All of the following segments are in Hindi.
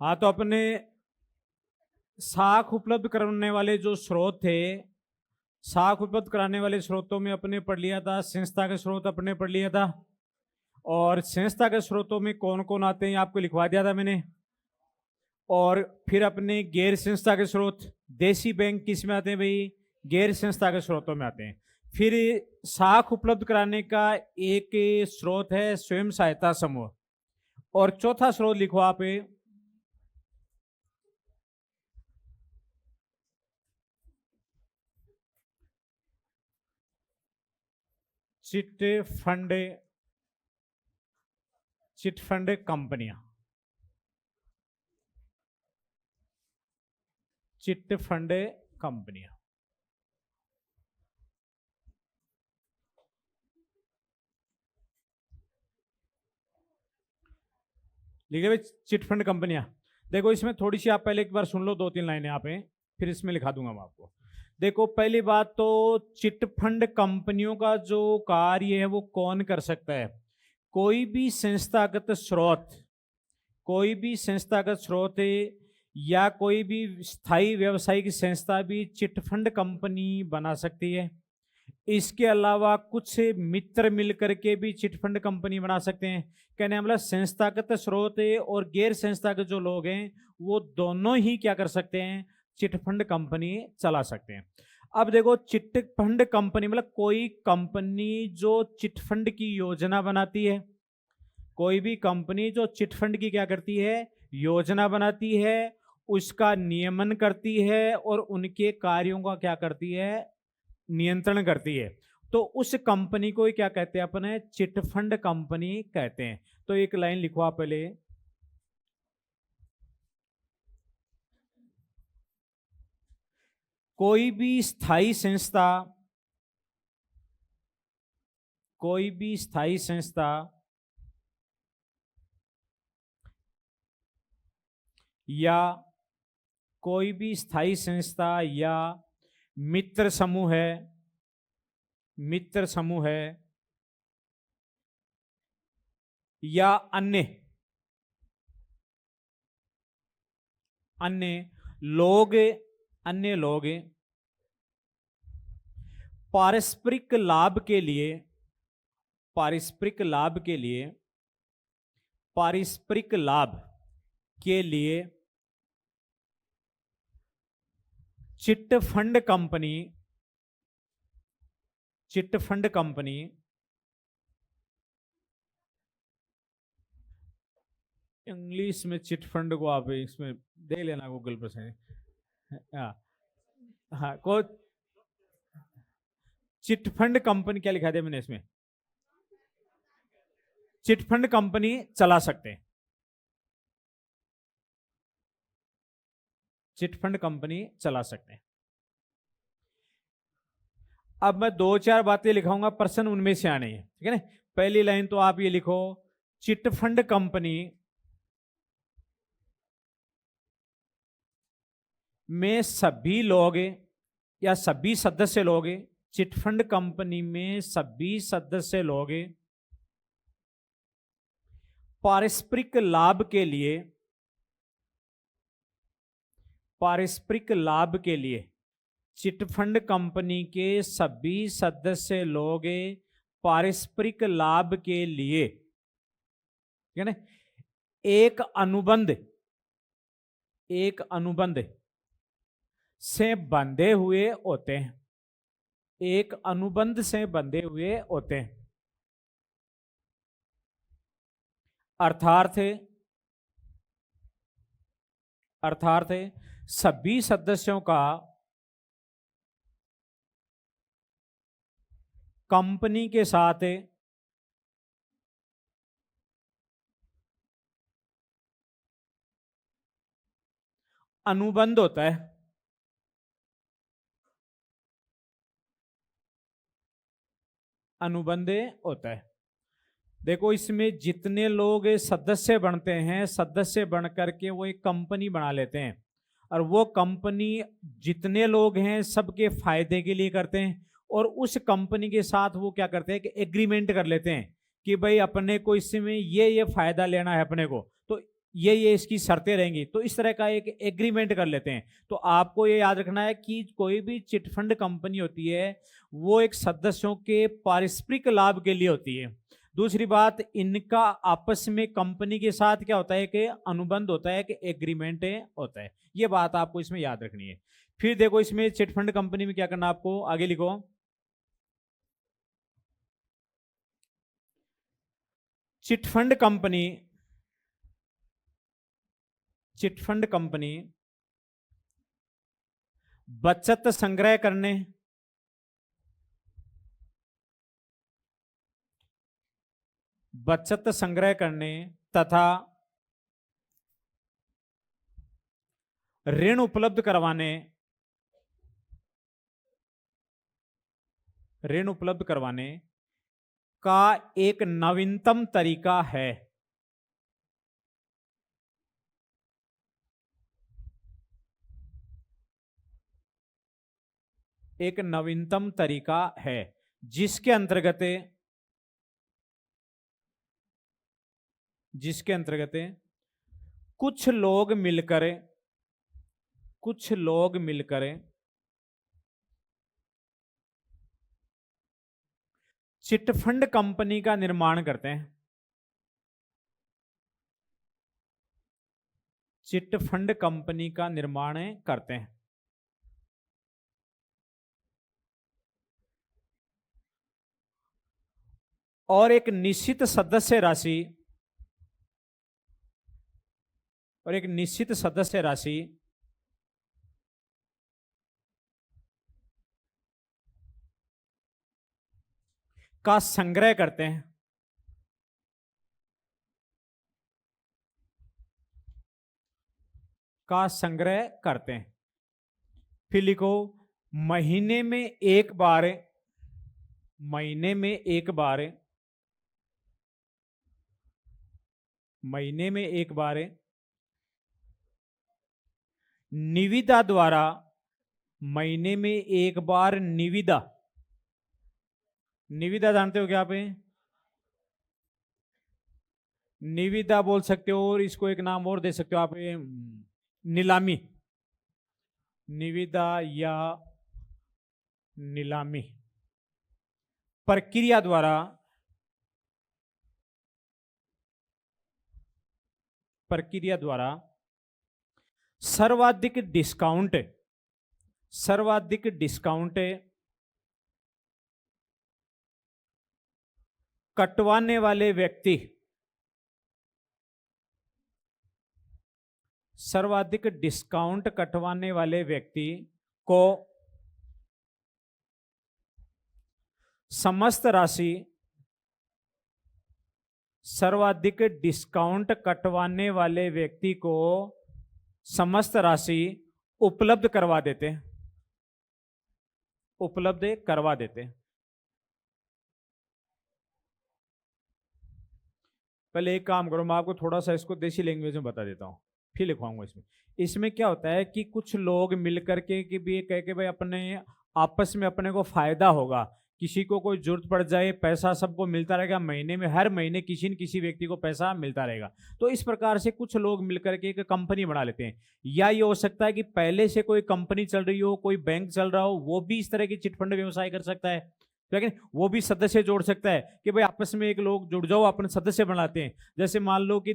हाँ, तो अपने साख उपलब्ध कराने वाले जो स्रोत थे, साख उपलब्ध कराने वाले स्रोतों में अपने पढ़ लिया था, संस्था के स्रोत अपने पढ़ लिया था। और संस्था के स्रोतों में कौन कौन आते हैं आपको लिखवा दिया था मैंने। और फिर अपने गैर संस्था के स्रोत, देसी बैंक किस में आते हैं भाई, गैर संस्था के स्रोतों में आते हैं। फिर साख उपलब्ध कराने का एक स्रोत है स्वयं सहायता समूह। और चौथा स्रोत लिखो आप, चिट फंड, चिट फंड कंपनियां, चिट फंड कंपनियां। लिखे भाई चिट फंड कंपनियां। देखो इसमें थोड़ी सी आप पहले एक बार सुन लो, 2-3 लाइनें यहाँ पे, फिर इसमें लिखा दूंगा मैं आपको। देखो पहली बात तो चिट फंड कंपनियों का जो कार्य है वो कौन कर सकता है। कोई भी संस्थागत स्रोत, कोई भी संस्थागत स्रोत या कोई भी स्थायी व्यवसायिक संस्था भी चिट फंड कंपनी बना सकती है। इसके अलावा कुछ मित्र मिलकर के भी चिटफंड कंपनी बना सकते हैं। कहने मतलब संस्थागत स्रोत और गैर संस्थागत जो लोग हैं वो दोनों ही क्या कर सकते हैं, चिटफंड कंपनी चला सकते हैं। अब देखो चिटफंड कंपनी मतलब कोई कंपनी जो चिटफंड की योजना बनाती है, कोई भी कंपनी जो चिटफंड की क्या करती है, योजना बनाती है, उसका नियमन करती है और उनके कार्यों का क्या करती है, नियंत्रण करती है। तो उस कंपनी को क्या कहते हैं अपने, चिटफंड कंपनी कहते हैं। तो एक लाइन लिखो आप पहले, कोई भी स्थायी संस्था, कोई भी स्थायी संस्था या कोई भी स्थायी संस्था या मित्र समूह है, मित्र समूह है या अन्य लोग, अन्य लोग पारस्परिक लाभ के लिए, पारस्परिक लाभ के लिए, पारस्परिक लाभ के लिए chit fund company, chit fund company English में चिट फंड को आप इसमें देख लेना गूगल पर से। हाँ को चिटफंड कंपनी क्या लिखा दिया मैंने इसमें, चिटफंड कंपनी चला सकते हैं, चिटफंड कंपनी चला सकते हैं। अब मैं 2-4 बातें लिखाऊंगा, प्रश्न उनमें से आने हैं, ठीक है ना। पहली लाइन तो आप ये लिखो, चिटफंड कंपनी में सभी लोग या सभी सदस्य लोग, चिटफंड कंपनी में सभी सदस्य लोग पारस्परिक लाभ के लिए, पारस्परिक लाभ के लिए चिटफंड कंपनी के सभी सदस्य लोग पारस्परिक लाभ के लिए, ठीक है ना, एक अनुबंध, एक अनुबंध से बंधे हुए होते हैं, एक अनुबंध से बंधे हुए होते हैं। अर्थात, अर्थात सभी सदस्यों का कंपनी के साथ अनुबंध होता है, अनुबंध होता है। देखो इसमें जितने लोग सदस्य बनते हैं, सदस्य बन करके वो एक कंपनी बना लेते हैं, और वो कंपनी जितने लोग हैं सबके फायदे के लिए करते हैं, और उस कंपनी के साथ वो क्या करते हैं कि एग्रीमेंट कर लेते हैं कि भाई अपने को इसमें ये फायदा लेना है अपने को, तो ये इसकी शर्तें रहेंगी, तो इस तरह का एक एग्रीमेंट कर लेते हैं। तो आपको ये याद रखना है कि कोई भी चिटफंड कंपनी होती है वो एक सदस्यों के पारस्परिक लाभ के लिए होती है। दूसरी बात, इनका आपस में कंपनी के साथ क्या होता है कि अनुबंध होता है, कि एग्रीमेंट होता है। ये बात आपको इसमें याद रखनी है। फिर देखो इसमें चिटफंड कंपनी में क्या करना, आपको आगे लिखो, चिटफंड कंपनी बचत संग्रह करने तथा ऋण उपलब्ध करवाने का एक नवीनतम तरीका है। एक नवीनतम तरीका है जिसके अंतर्गत कुछ लोग मिलकर चिटफंड कंपनी का निर्माण करते हैं। चिटफंड कंपनी का निर्माण करते हैं और एक निश्चित सदस्य राशि का संग्रह करते हैं। फिर लिखो, महीने में एक बार निविदा द्वारा निविदा जानते हो क्या आप? निविदा बोल सकते हो, और इसको एक नाम और दे सकते हो आप, नीलामी। निविदा या नीलामी प्रक्रिया द्वारा सर्वाधिक डिस्काउंट कटवाने वाले व्यक्ति को समस्त राशि उपलब्ध करवा देते। पहले एक काम करो, मैं आपको थोड़ा सा इसको देसी लैंग्वेज में बता देता हूँ, फिर लिखवाऊंगा। इसमें क्या होता है कि कुछ लोग मिलकर के कि भी कह के भाई अपने आपस में अपने को फायदा होगा, किसी को कोई जरूरत पड़ जाए, पैसा सबको मिलता रहेगा, महीने में हर महीने किसी न किसी व्यक्ति को पैसा मिलता रहेगा। तो इस प्रकार से कुछ लोग मिलकर के एक कंपनी बना लेते हैं। या ये हो सकता है कि पहले से कोई कंपनी चल रही हो, कोई बैंक चल रहा हो, वो भी इस तरह की चिटफंड व्यवसाय कर सकता है, लेकिन वो भी सदस्य जोड़ सकता है कि भाई आपस में एक लोग जुड़ जाओ, अपने सदस्य बनाते हैं। जैसे मान लो कि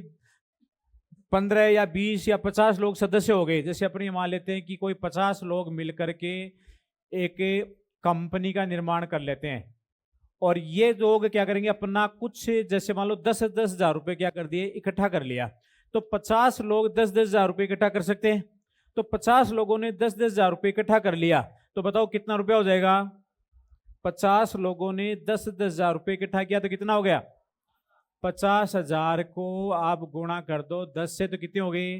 15 या 20 या 50 लोग सदस्य हो गए, जैसे अपने मान लेते हैं कि कोई 50 लोग मिलकर के एक कंपनी का निर्माण कर लेते हैं, और ये लोग क्या करेंगे, अपना कुछ जैसे मान लो 10-10 हजार रुपए क्या कर दिए, इकट्ठा कर लिया। तो 50 लोग 10-10 हजार रुपए इकट्ठा कर सकते हैं। तो 50 लोगों ने 10-10 हजार रुपए इकट्ठा कर लिया, तो बताओ कितना रुपया हो जाएगा? 50 लोगों ने 10-10 हजार रुपए इकट्ठा किया तो कितना हो गया? 50,000 को आप गुणा कर दो 10 से, तो कितने हो गए?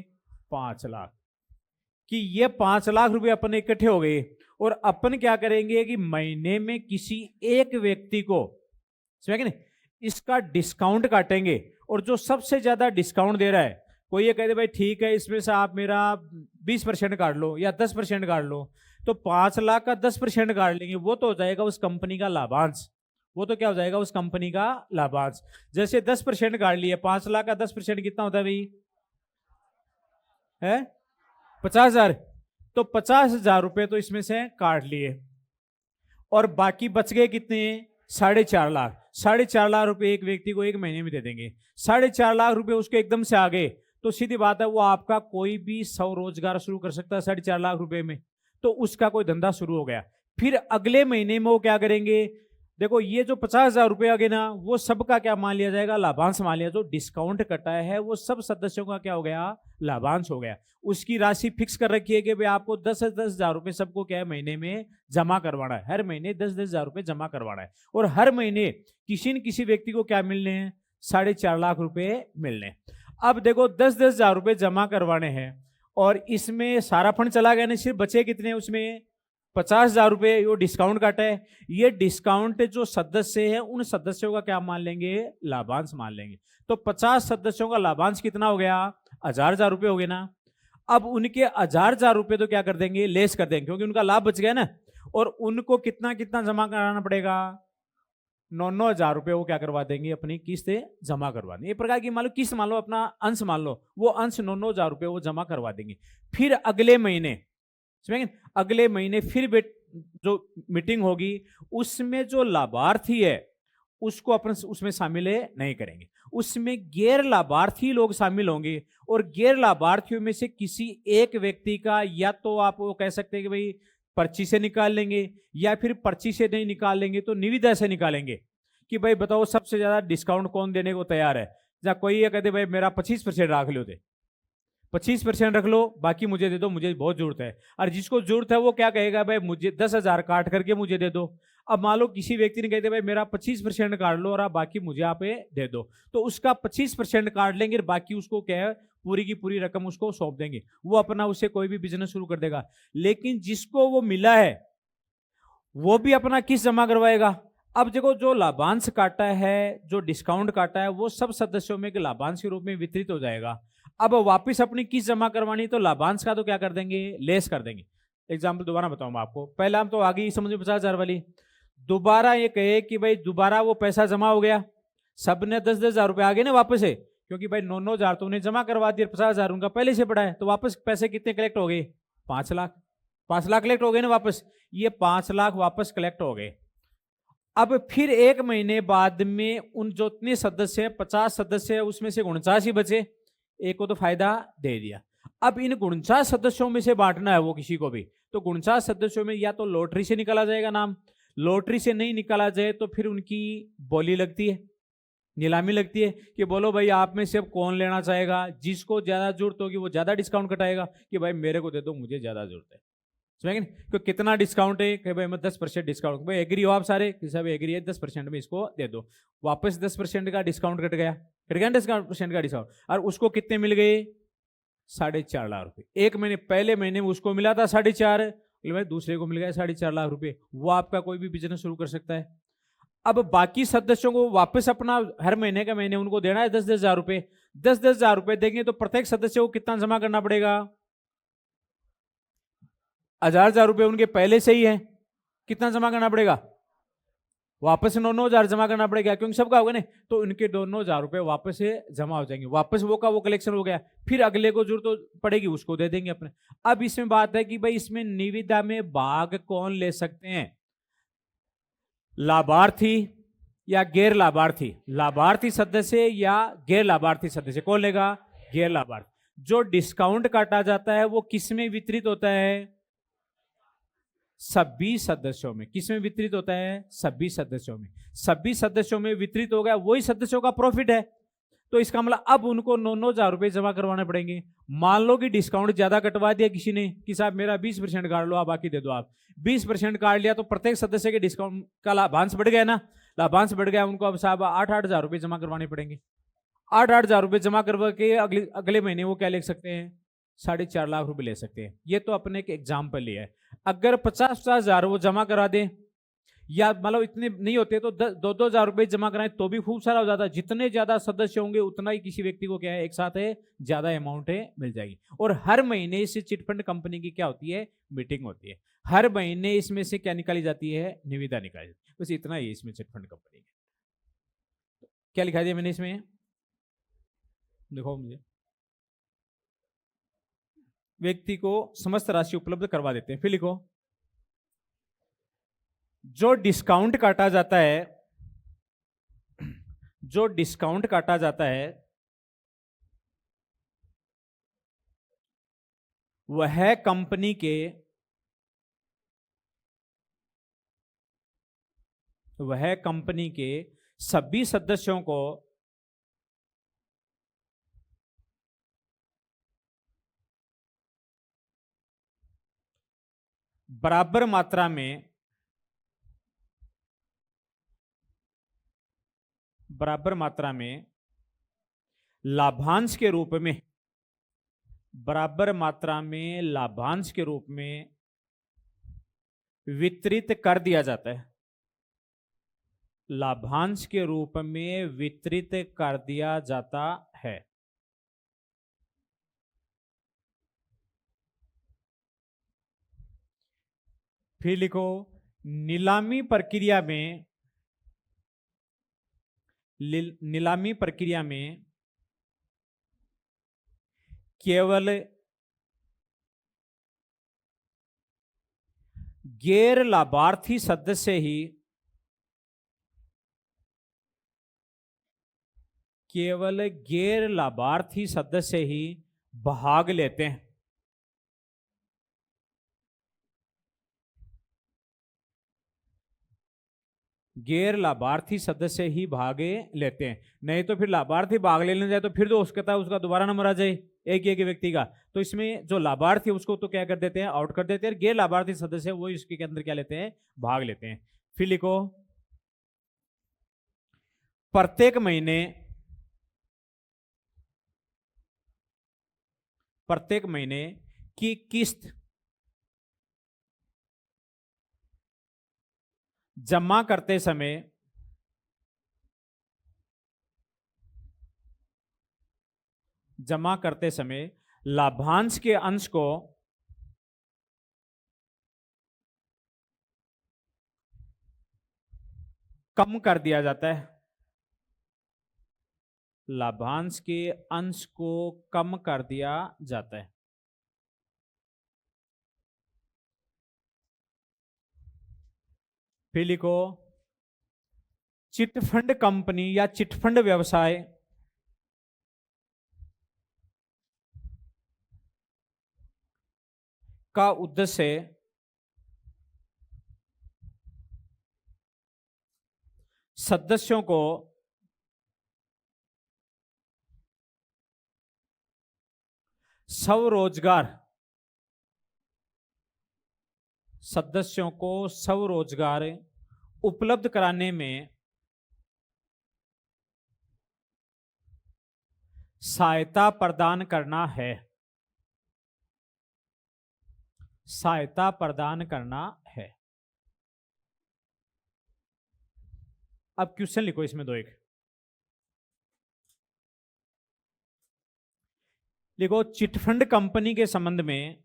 5 लाख। कि ये 5 लाख रुपए अपने इकट्ठे हो गए, और अपन क्या करेंगे कि महीने में किसी एक व्यक्ति को, समझ गए, इसका डिस्काउंट काटेंगे, और जो सबसे ज्यादा डिस्काउंट दे रहा है, कोई ये कहते भाई ठीक है इसमें से आप मेरा 20% काट लो या 10% काट लो, तो 5 लाख का 10% काट लेंगे, वो तो हो जाएगा उस कंपनी का लाभांश। वो तो क्या हो जाएगा? उस कंपनी का लाभांश। जैसे 10% काट लिया, 5 लाख का 10% कितना होता है भाई? है 50,000। तो 50,000 रुपए तो इसमें से काट लिए और बाकी बच गए कितने? 4.5 लाख। 4.5 लाख रुपए एक व्यक्ति को एक महीने में दे देंगे। 4.5 लाख रुपए उसके एकदम से आ गए तो सीधी बात है वो आपका कोई भी स्वरोजगार शुरू कर सकता है 4.5 लाख रुपए में। तो उसका कोई धंधा शुरू हो गया। फिर अगले महीने में वो क्या करेंगे? देखो ये जो 50,000 रुपए आ गए ना वो सबका क्या मान लिया जाएगा? लाभांश मान लिया। जो डिस्काउंट कटा है वो सब सदस्यों का क्या हो गया? लाभांश हो गया। उसकी राशि फिक्स कर रखी है कि भाई आपको 10,000 रुपए सबको क्या है महीने में जमा करवाना है। हर महीने 10,000 रुपए जमा करवाना है और हर महीने किसी न किसी व्यक्ति को क्या मिलने हैं? 4.5 लाख रुपए मिलने। अब देखो 10,000 रुपए जमा करवाने हैं और इसमें सारा फंड चला गया नहीं, सिर्फ बचे कितने? उसमें 50,000 रुपए वो डिस्काउंट काटा है। ये डिस्काउंट जो सदस्य है उन सदस्यों का क्या मान लेंगे? लाभांश मान लेंगे। तो 50 सदस्यों का लाभांश कितना हो गया? 1,000 रुपए हो गए ना। अब उनके 1,000 रुपए तो क्या कर देंगे? लेस कर देंगे क्योंकि उनका लाभ बच गया ना। और उनको कितना कितना जमा कराना पड़ेगा? 9,000 रुपए वो क्या करवा देंगे? अपनी किस्तें जमा करवा देंगे। एक प्रकार की मान लो किस्त मान लो, अपना अंश मान लो, वो अंश 9,000 रुपए वो जमा करवा देंगे। फिर अगले महीने समझेंगे, अगले महीने फिर जो मीटिंग होगी उसमें जो लाभार्थी है उसको अपन उसमें शामिल नहीं करेंगे। उसमें गैर लाभार्थी लोग शामिल होंगे और गैर लाभार्थियों में से किसी एक व्यक्ति का या तो आप वो कह सकते हैं कि भाई पर्ची से निकाल लेंगे या फिर पर्ची से नहीं निकाल लेंगे तो निविदा से निकालेंगे कि भाई बताओ सबसे ज्यादा डिस्काउंट कौन देने को तैयार है। या कोई ये कहते भाई मेरा 25% रख लो, दे 25% रख लो, बाकी मुझे दे दो, मुझे बहुत जरूरत है। और जिसको जरूरत है वो क्या कहेगा? भाई मुझे 10,000 काट करके मुझे दे दो। अब मान लो किसी व्यक्ति ने कहते भाई मेरा 25% काट लो और आप बाकी मुझे आप दे दो, तो उसका 25% काट लेंगे और बाकी उसको क्या है पूरी की पूरी रकम उसको सौंप देंगे। वो अपना उससे कोई भी बिजनेस शुरू कर देगा। लेकिन जिसको वो मिला है वो भी अपना किस्त जमा करवाएगा। अब देखो जो लाभांश काटा है, जो डिस्काउंट काटा है, वो सब सदस्यों में लाभांश के रूप में वितरित हो जाएगा। अब वापस अपनी किस्त जमा करवानी तो लाभांश का तो क्या कर देंगे? लेस कर देंगे। एग्जाम्पल दोबारा बताऊं मैं आपको, पहला हम तो आ गई समझ में 50,000 वाली। दोबारा ये कहे कि भाई दोबारा वो पैसा जमा हो गया, सबने 10,000 रुपए आ गए ना वापस है, क्योंकि भाई 9,000 तो उन्हें जमा करवा दिया, 50,000 उनका पहले से पड़ा है, तो वापस पैसे कितने कलेक्ट हो गए? 5 लाख। 5 लाख कलेक्ट हो गए ना वापस। ये 5 लाख वापस कलेक्ट हो गए। अब फिर एक महीने बाद में उन जो इतने सदस्य है 50 सदस्य है उसमें से 49 ही बचे, एक को तो फायदा दे दिया। अब इन 49 सदस्यों में से बांटना है वो किसी को भी, तो 49 सदस्यों में या तो लॉटरी से निकाला जाएगा नाम, लॉटरी से नहीं निकाला जाए तो फिर उनकी बोली लगती है, नीलामी लगती है कि बोलो भाई आप में से अब कौन लेना चाहेगा। जिसको ज्यादा जरूरत होगी वो ज्यादा डिस्काउंट कटाएगा कि भाई मेरे को दे दो, मुझे ज्यादा जरूरत है। समझेंगे तो कितना डिस्काउंट है कि भाई मैं 10% डिस्काउंट, भाई एग्री हो आप सारे कि सब एग्री है 10% में इसको दे दो, वापस 10% का डिस्काउंट कट गया, 10% का डिस्काउंट, और उसको कितने मिल गए? 4.5 लाख रुपए। एक महीने पहले महीने में उसको मिला था 4.5, भाई दूसरे को मिल गया 4.5 लाख रुपए। वो आपका कोई भी बिजनेस शुरू कर सकता है। अब बाकी सदस्यों को वापस अपना हर महीने का महीने उनको देना है 10,000 रुपए। 10,000 रुपए देंगे तो प्रत्येक सदस्य को कितना जमा करना पड़ेगा? 1,000 रुपए उनके पहले से ही है, कितना जमा करना पड़ेगा? वापस 9,000 जमा करना पड़ेगा क्योंकि सबका होगा ना, तो उनके 9,000 रुपए वापस से जमा हो जाएंगे, वापस वो का वो कलेक्शन हो गया। फिर अगले को जरूरत पड़ेगी उसको दे देंगे अपने। अब इसमें बात है कि भाई इसमें निविदा में भाग कौन ले सकते हैं? लाभार्थी या गैर लाभार्थी? लाभार्थी सदस्य या गैर लाभार्थी सदस्य, कौन लेगा? गैर लाभार्थी। जो डिस्काउंट काटा जाता है वो किस में वितरित होता है? सभी सदस्यों में। किस में वितरित होता है? सभी सदस्यों में। सभी सदस्यों में वितरित हो गया, वही सदस्यों का प्रॉफिट है। तो इसका मतलब अब उनको 9,000 रुपए जमा करवाने पड़ेंगे। मान लो कि डिस्काउंट ज्यादा कटवा दिया किसी ने कि साहब मेरा 20% काट लो, आप बाकी दे दो। आप 20% काट लिया तो प्रत्येक सदस्य के डिस्काउंट का लाभांश बढ़ गया ना, लाभांश बढ़ गया, उनको अब साहब 8,000 रुपए जमा करवाने पड़ेंगे। 8,000 रुपए जमा करवा के अगले महीने वो क्या ले सकते हैं? 4.5 लाख रुपए ले सकते हैं। ये तो अपने एक एग्जाम्पल लिया है। अगर 50,000 वो जमा करा दें या मतलब इतने नहीं होते तो 2,000 रुपए जमा कराएं तो भी खूब सारा हो जाता है। जितने ज्यादा सदस्य होंगे उतना ही किसी व्यक्ति को क्या है एक साथ है ज्यादा अमाउंट है मिल जाएगी। और हर महीने इस चिटफंड कंपनी की क्या होती है? मीटिंग होती है। हर महीने इसमें से क्या निकाली जाती है? निविदा निकाली जाती है। बस इतना ही इसमें चिटफंड कंपनी का। क्या लिखा दिया मैंने इसमें? देखो मुझे व्यक्ति को समस्त राशि उपलब्ध करवा देते हैं। फिर लिखो, जो डिस्काउंट काटा जाता है, जो डिस्काउंट काटा जाता है वह कंपनी के सभी सदस्यों को बराबर मात्रा में लाभांश के रूप में, बराबर मात्रा में लाभांश के रूप में वितरित कर दिया जाता है। लाभांश के रूप में वितरित कर दिया जाता है। फिर लिखो, नीलामी प्रक्रिया में केवल गैर लाभार्थी सदस्य ही भाग लेते हैं। गैर लाभार्थी सदस्य ही भाग लेते हैं, नहीं तो फिर लाभार्थी भाग लेने जाए तो फिर तो उसका दोबारा नंबर आ जाए एक व्यक्ति का। तो इसमें जो लाभार्थी है उसको तो क्या कर देते हैं, आउट कर देते हैं। गैर लाभार्थी सदस्य वो इसके अंदर क्या लेते हैं, भाग लेते हैं। फिर लिखो, प्रत्येक महीने की किस्त जमा करते समय लाभांश के अंश को कम कर दिया जाता है। लाभांश के अंश को कम कर दिया जाता है। फिर लिखो, चिटफंड कंपनी या चिटफंड व्यवसाय का उद्देश्य सदस्यों को स्वरोजगार उपलब्ध कराने में सहायता प्रदान करना है। अब क्वेश्चन लिखो इसमें दो एक। लिखो, चिटफंड कंपनी के संबंध में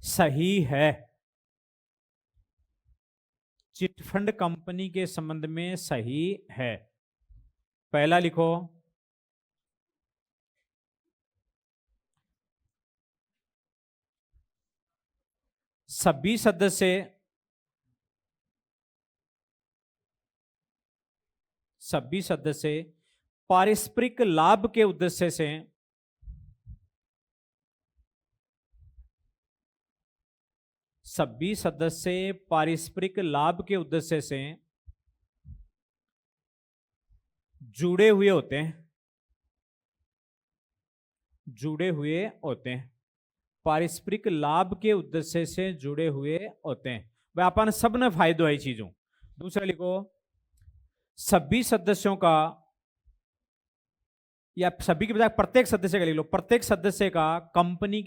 सही है। चिटफंड कंपनी के संबंध में सही है। पहला लिखो, सभी सदस्य पारस्परिक लाभ के उद्देश्य से जुड़े हुए होते हैं। पारस्परिक लाभ के उद्देश्य से जुड़े हुए होते हैं। वह अपन सब ने फायदो है चीजों। दूसरा लिखो, सभी सदस्यों का, या सभी के बजाय प्रत्येक सदस्य का लिख लो, प्रत्येक सदस्य का कंपनी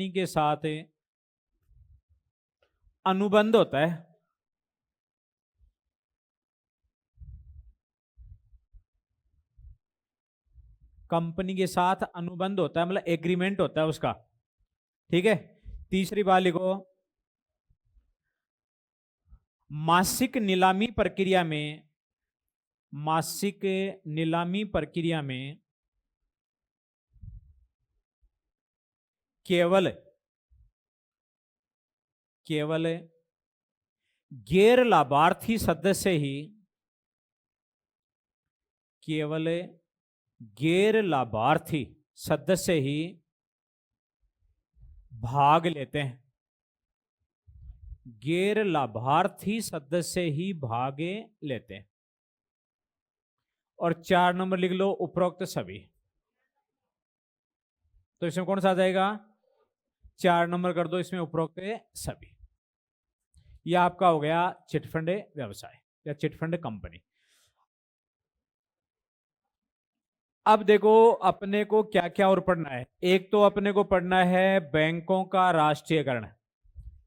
के साथ अनुबंध होता है। कंपनी के साथ अनुबंध होता है, मतलब एग्रीमेंट होता है उसका। ठीक है। तीसरी बात लिखो, मासिक नीलामी प्रक्रिया में, मासिक नीलामी प्रक्रिया में केवल केवल गैर लाभार्थी सदस्य ही, केवल गैर लाभार्थी सदस्य ही भाग लेते हैं, गैर लाभार्थी सदस्य ही भाग लेते हैं। और 4 नंबर लिख लो, उपरोक्त सभी। तो इसमें कौन सा आ जाएगा? 4 नंबर कर दो इसमें, उपरोक्त सभी। यह आपका हो गया चिटफंड व्यवसाय या चिटफंड कंपनी। अब देखो अपने को क्या क्या और पढ़ना है। एक तो अपने को पढ़ना है बैंकों का राष्ट्रीयकरण,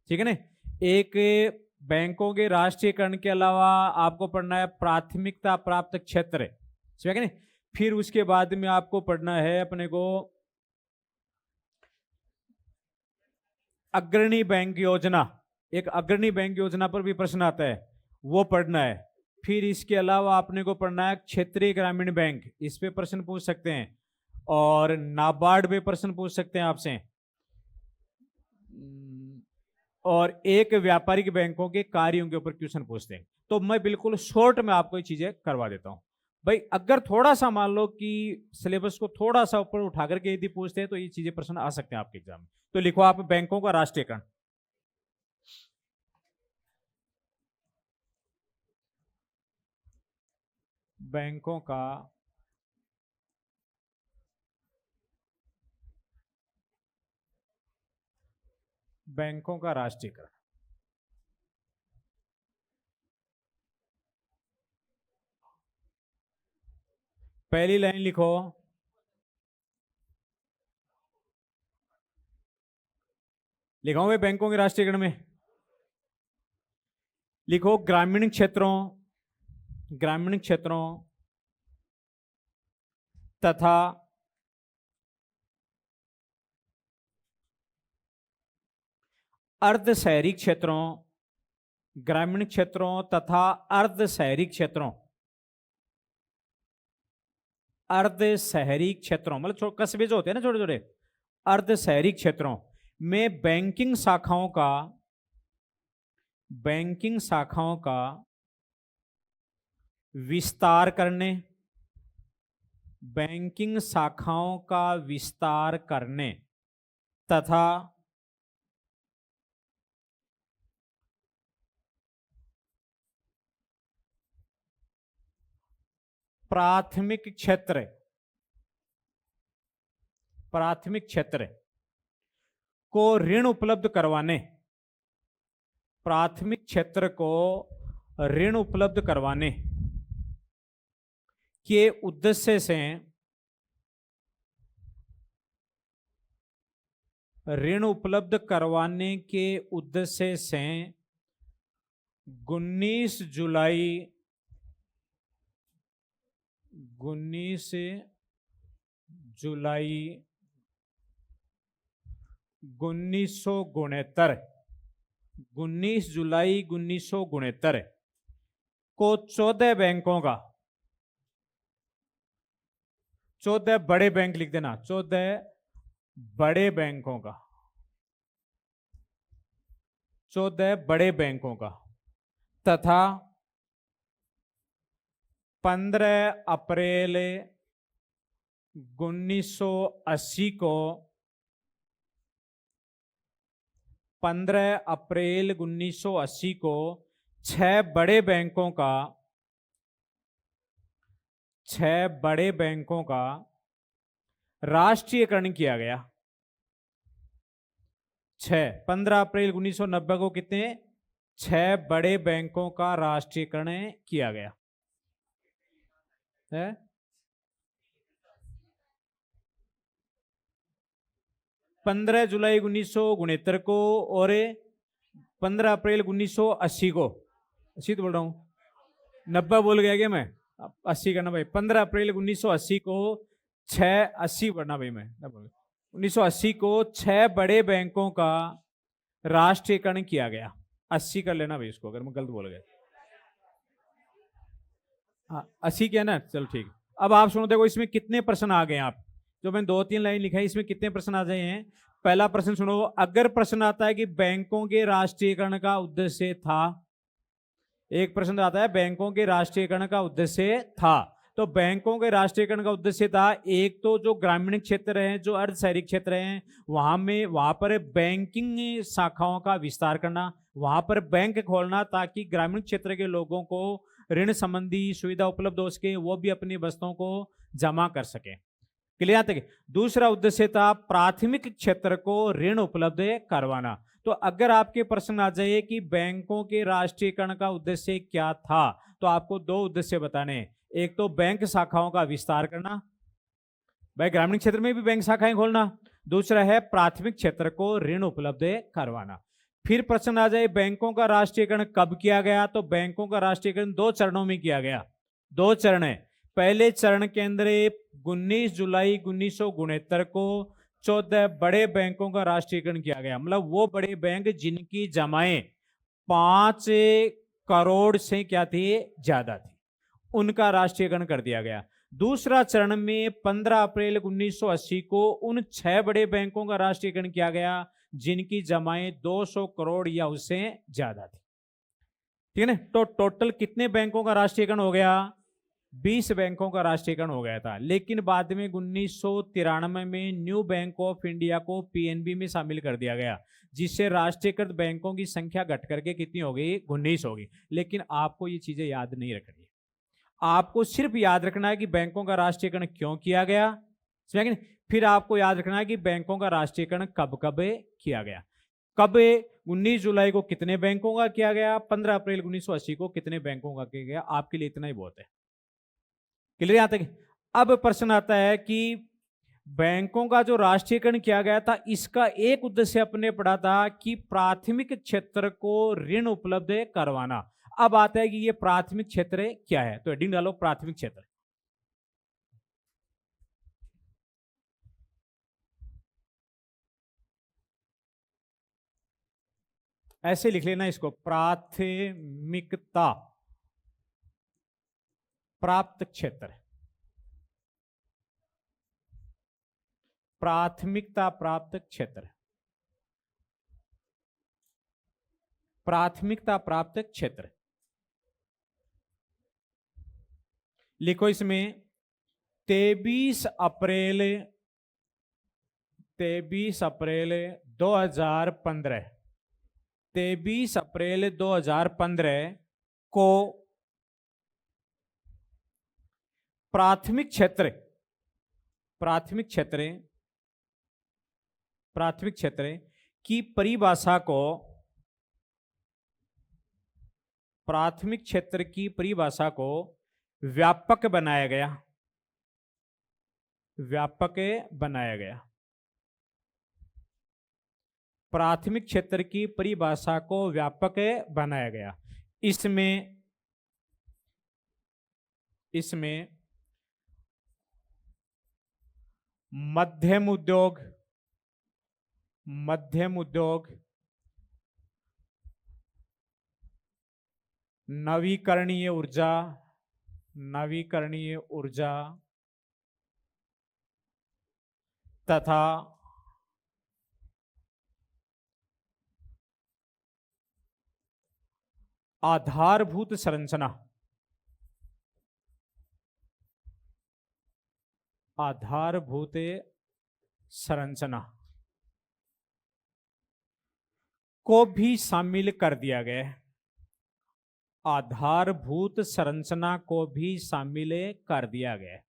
ठीक है ना। एक बैंकों के राष्ट्रीयकरण के अलावा आपको पढ़ना है प्राथमिकता प्राप्त क्षेत्र, ठीक है ना। फिर उसके बाद में आपको पढ़ना है अपने को अग्रणी बैंक योजना, एक अग्रणी बैंक योजना पर भी प्रश्न आता है, वो पढ़ना है। फिर इसके अलावा आपने को पढ़ना है क्षेत्रीय ग्रामीण बैंक, इस पे प्रश्न पूछ सकते हैं। और नाबार्ड पे प्रश्न पूछ सकते हैं आपसे। और एक व्यापारिक बैंकों के कार्यों के ऊपर क्वेश्चन पूछते हैं। तो मैं बिल्कुल शॉर्ट में आपको ये चीजें करवा देता हूं भाई। अगर थोड़ा सा मान लो कि सिलेबस को थोड़ा सा ऊपर उठा करके यदि पूछते हैं तो ये चीजें प्रश्न आ सकते हैं आपके एग्जाम में। तो लिखो आप बैंकों का राष्ट्रीयकरण। बैंकों का राष्ट्रीयकरण। पहली लाइन लिखो, लिखाऊंगे बैंकों के राष्ट्रीयकरण में। लिखो ग्रामीण क्षेत्रों तथा अर्ध शहरी क्षेत्रों, ग्रामीण क्षेत्रों तथा अर्ध शहरी क्षेत्रों, अर्ध शहरी क्षेत्रों मतलब कस्बे जो होते हैं ना छोटे छोटे, अर्ध शहरी क्षेत्रों में बैंकिंग शाखाओं का विस्तार करने, बैंकिंग शाखाओं का विस्तार करने तथा प्राथमिक क्षेत्र को ऋण उपलब्ध करवाने, प्राथमिक क्षेत्र को ऋण उपलब्ध करवाने के उद्देश्य से, ऋण उपलब्ध करवाने के उद्देश्य से 19 जुलाई 1969 को 14 बैंकों का, 14 बड़े बैंक लिख देना, 14 बड़े बैंकों का, 14 बड़े बैंकों का तथा 15 अप्रैल 1980 को, 15 अप्रैल 1980 को 6 बड़े बैंकों का राष्ट्रीयकरण किया गया। 15 अप्रैल 1990 को कितने? 6 बड़े बैंकों का राष्ट्रीयकरण किया गया है। 15 जुलाई 1969 को और 15 अप्रैल 1980 को, 80 तो बोल रहा हूं, 90 बोल गया क्या मैं? 80 करना भाई। 15 अप्रैल 1980 को 680 पढ़ना भाई मैं, 1980 को 6 बड़े बैंकों का राष्ट्रीयकरण किया गया। 80 कर लेना भाई इसको, अगर मैं गलत बोल गया। हाँ 80 क्या ना, चलो ठीक। अब आप सुनो, देखो इसमें कितने प्रश्न आ गए हैं। आप जो मैंने 2-3 लाइन लिखा है इसमें कितने प्रश्न आ गए हैं। पहला प्रश्न सुनो, अगर प्रश्न आता है कि बैंकों के राष्ट्रीयकरण का उद्देश्य था, एक प्रश्न आता है बैंकों के राष्ट्रीयकरण का उद्देश्य था, तो बैंकों के राष्ट्रीयकरण का उद्देश्य था, एक तो जो ग्रामीण क्षेत्र हैं, जो अर्ध शहरी क्षेत्र हैं, वहां पर बैंकिंग शाखाओं का विस्तार करना, वहां पर बैंक खोलना, ताकि ग्रामीण क्षेत्र के लोगों को ऋण संबंधी सुविधा उपलब्ध हो सके, वो भी अपनी वस्तुओं को जमा कर सके। क्लियर तक। दूसरा उद्देश्य था प्राथमिक क्षेत्र को ऋण उपलब्ध करवाना। तो अगर आपके प्रश्न आ जाए कि बैंकों के राष्ट्रीयकरण का उद्देश्य क्या था, तो आपको 2 उद्देश्य बताने। एक तो बैंक शाखाओं का विस्तार करना, भाई ग्रामीण क्षेत्र में भी बैंक शाखाएं खोलना। दूसरा है प्राथमिक क्षेत्र को ऋण उपलब्ध करवाना। फिर प्रश्न आ जाए बैंकों का राष्ट्रीयकरण कब किया गया, तो बैंकों का राष्ट्रीयकरण 2 चरणों में किया गया। 2 चरण है। पहले चरण के अंदर 19 जुलाई 1969 को 14 बड़े बैंकों का राष्ट्रीयकरण किया गया। मतलब वो बड़े बैंक जिनकी जमाएं 5 करोड़ से क्या थी, ज्यादा थी, उनका राष्ट्रीयकरण कर दिया गया। दूसरा चरण में 15 अप्रैल 1980 को उन 6 बड़े बैंकों का राष्ट्रीयकरण किया गया जिनकी जमाएं 200 करोड़ या उससे ज्यादा थी। ठीक है ना। तो टोटल कितने बैंकों का राष्ट्रीयकरण हो गया, 20 बैंकों का राष्ट्रीयकरण हो गया था। लेकिन बाद में 1993 में न्यू बैंक ऑफ इंडिया को पीएनबी में शामिल कर दिया गया, जिससे राष्ट्रीयकृत बैंकों की संख्या घट करके कितनी हो गई, 19 होगी। लेकिन आपको ये चीजें याद नहीं रखनी है, आपको सिर्फ याद रखना है कि बैंकों का राष्ट्रीयकरण क्यों किया गया, फिर आपको याद रखना है कि बैंकों का राष्ट्रीयकरण कब कब किया गया। कब 19 जुलाई को कितने बैंकों का किया गया, 15 अप्रैल 1980 को कितने बैंकों का किया गया। आपके लिए इतना ही बहुत है। क्लियर यहां तक। अब प्रश्न आता है कि बैंकों का जो राष्ट्रीयकरण किया गया था, इसका एक उद्देश्य अपने पढ़ा था कि प्राथमिक क्षेत्र को ऋण उपलब्ध करवाना। अब आता है कि ये प्राथमिक क्षेत्र क्या है, तो हेडिंग डालो प्राथमिक क्षेत्र। ऐसे लिख लेना इसको, प्राथमिकता प्राप्त क्षेत्र, प्राथमिकता प्राप्त क्षेत्र, प्राथमिकता प्राप्त क्षेत्र। लिखो इसमें 23 अप्रैल 2015 23 अप्रैल 2015 को प्राथमिक क्षेत्र की परिभाषा को, प्राथमिक क्षेत्र की परिभाषा को व्यापक बनाया गया, प्राथमिक क्षेत्र की परिभाषा को व्यापक बनाया गया। इसमें मध्यम उद्योग, नवीकरणीय ऊर्जा तथा आधारभूत संरचना को भी शामिल कर दिया गया है। आधारभूत संरचना को भी शामिल कर दिया गया है।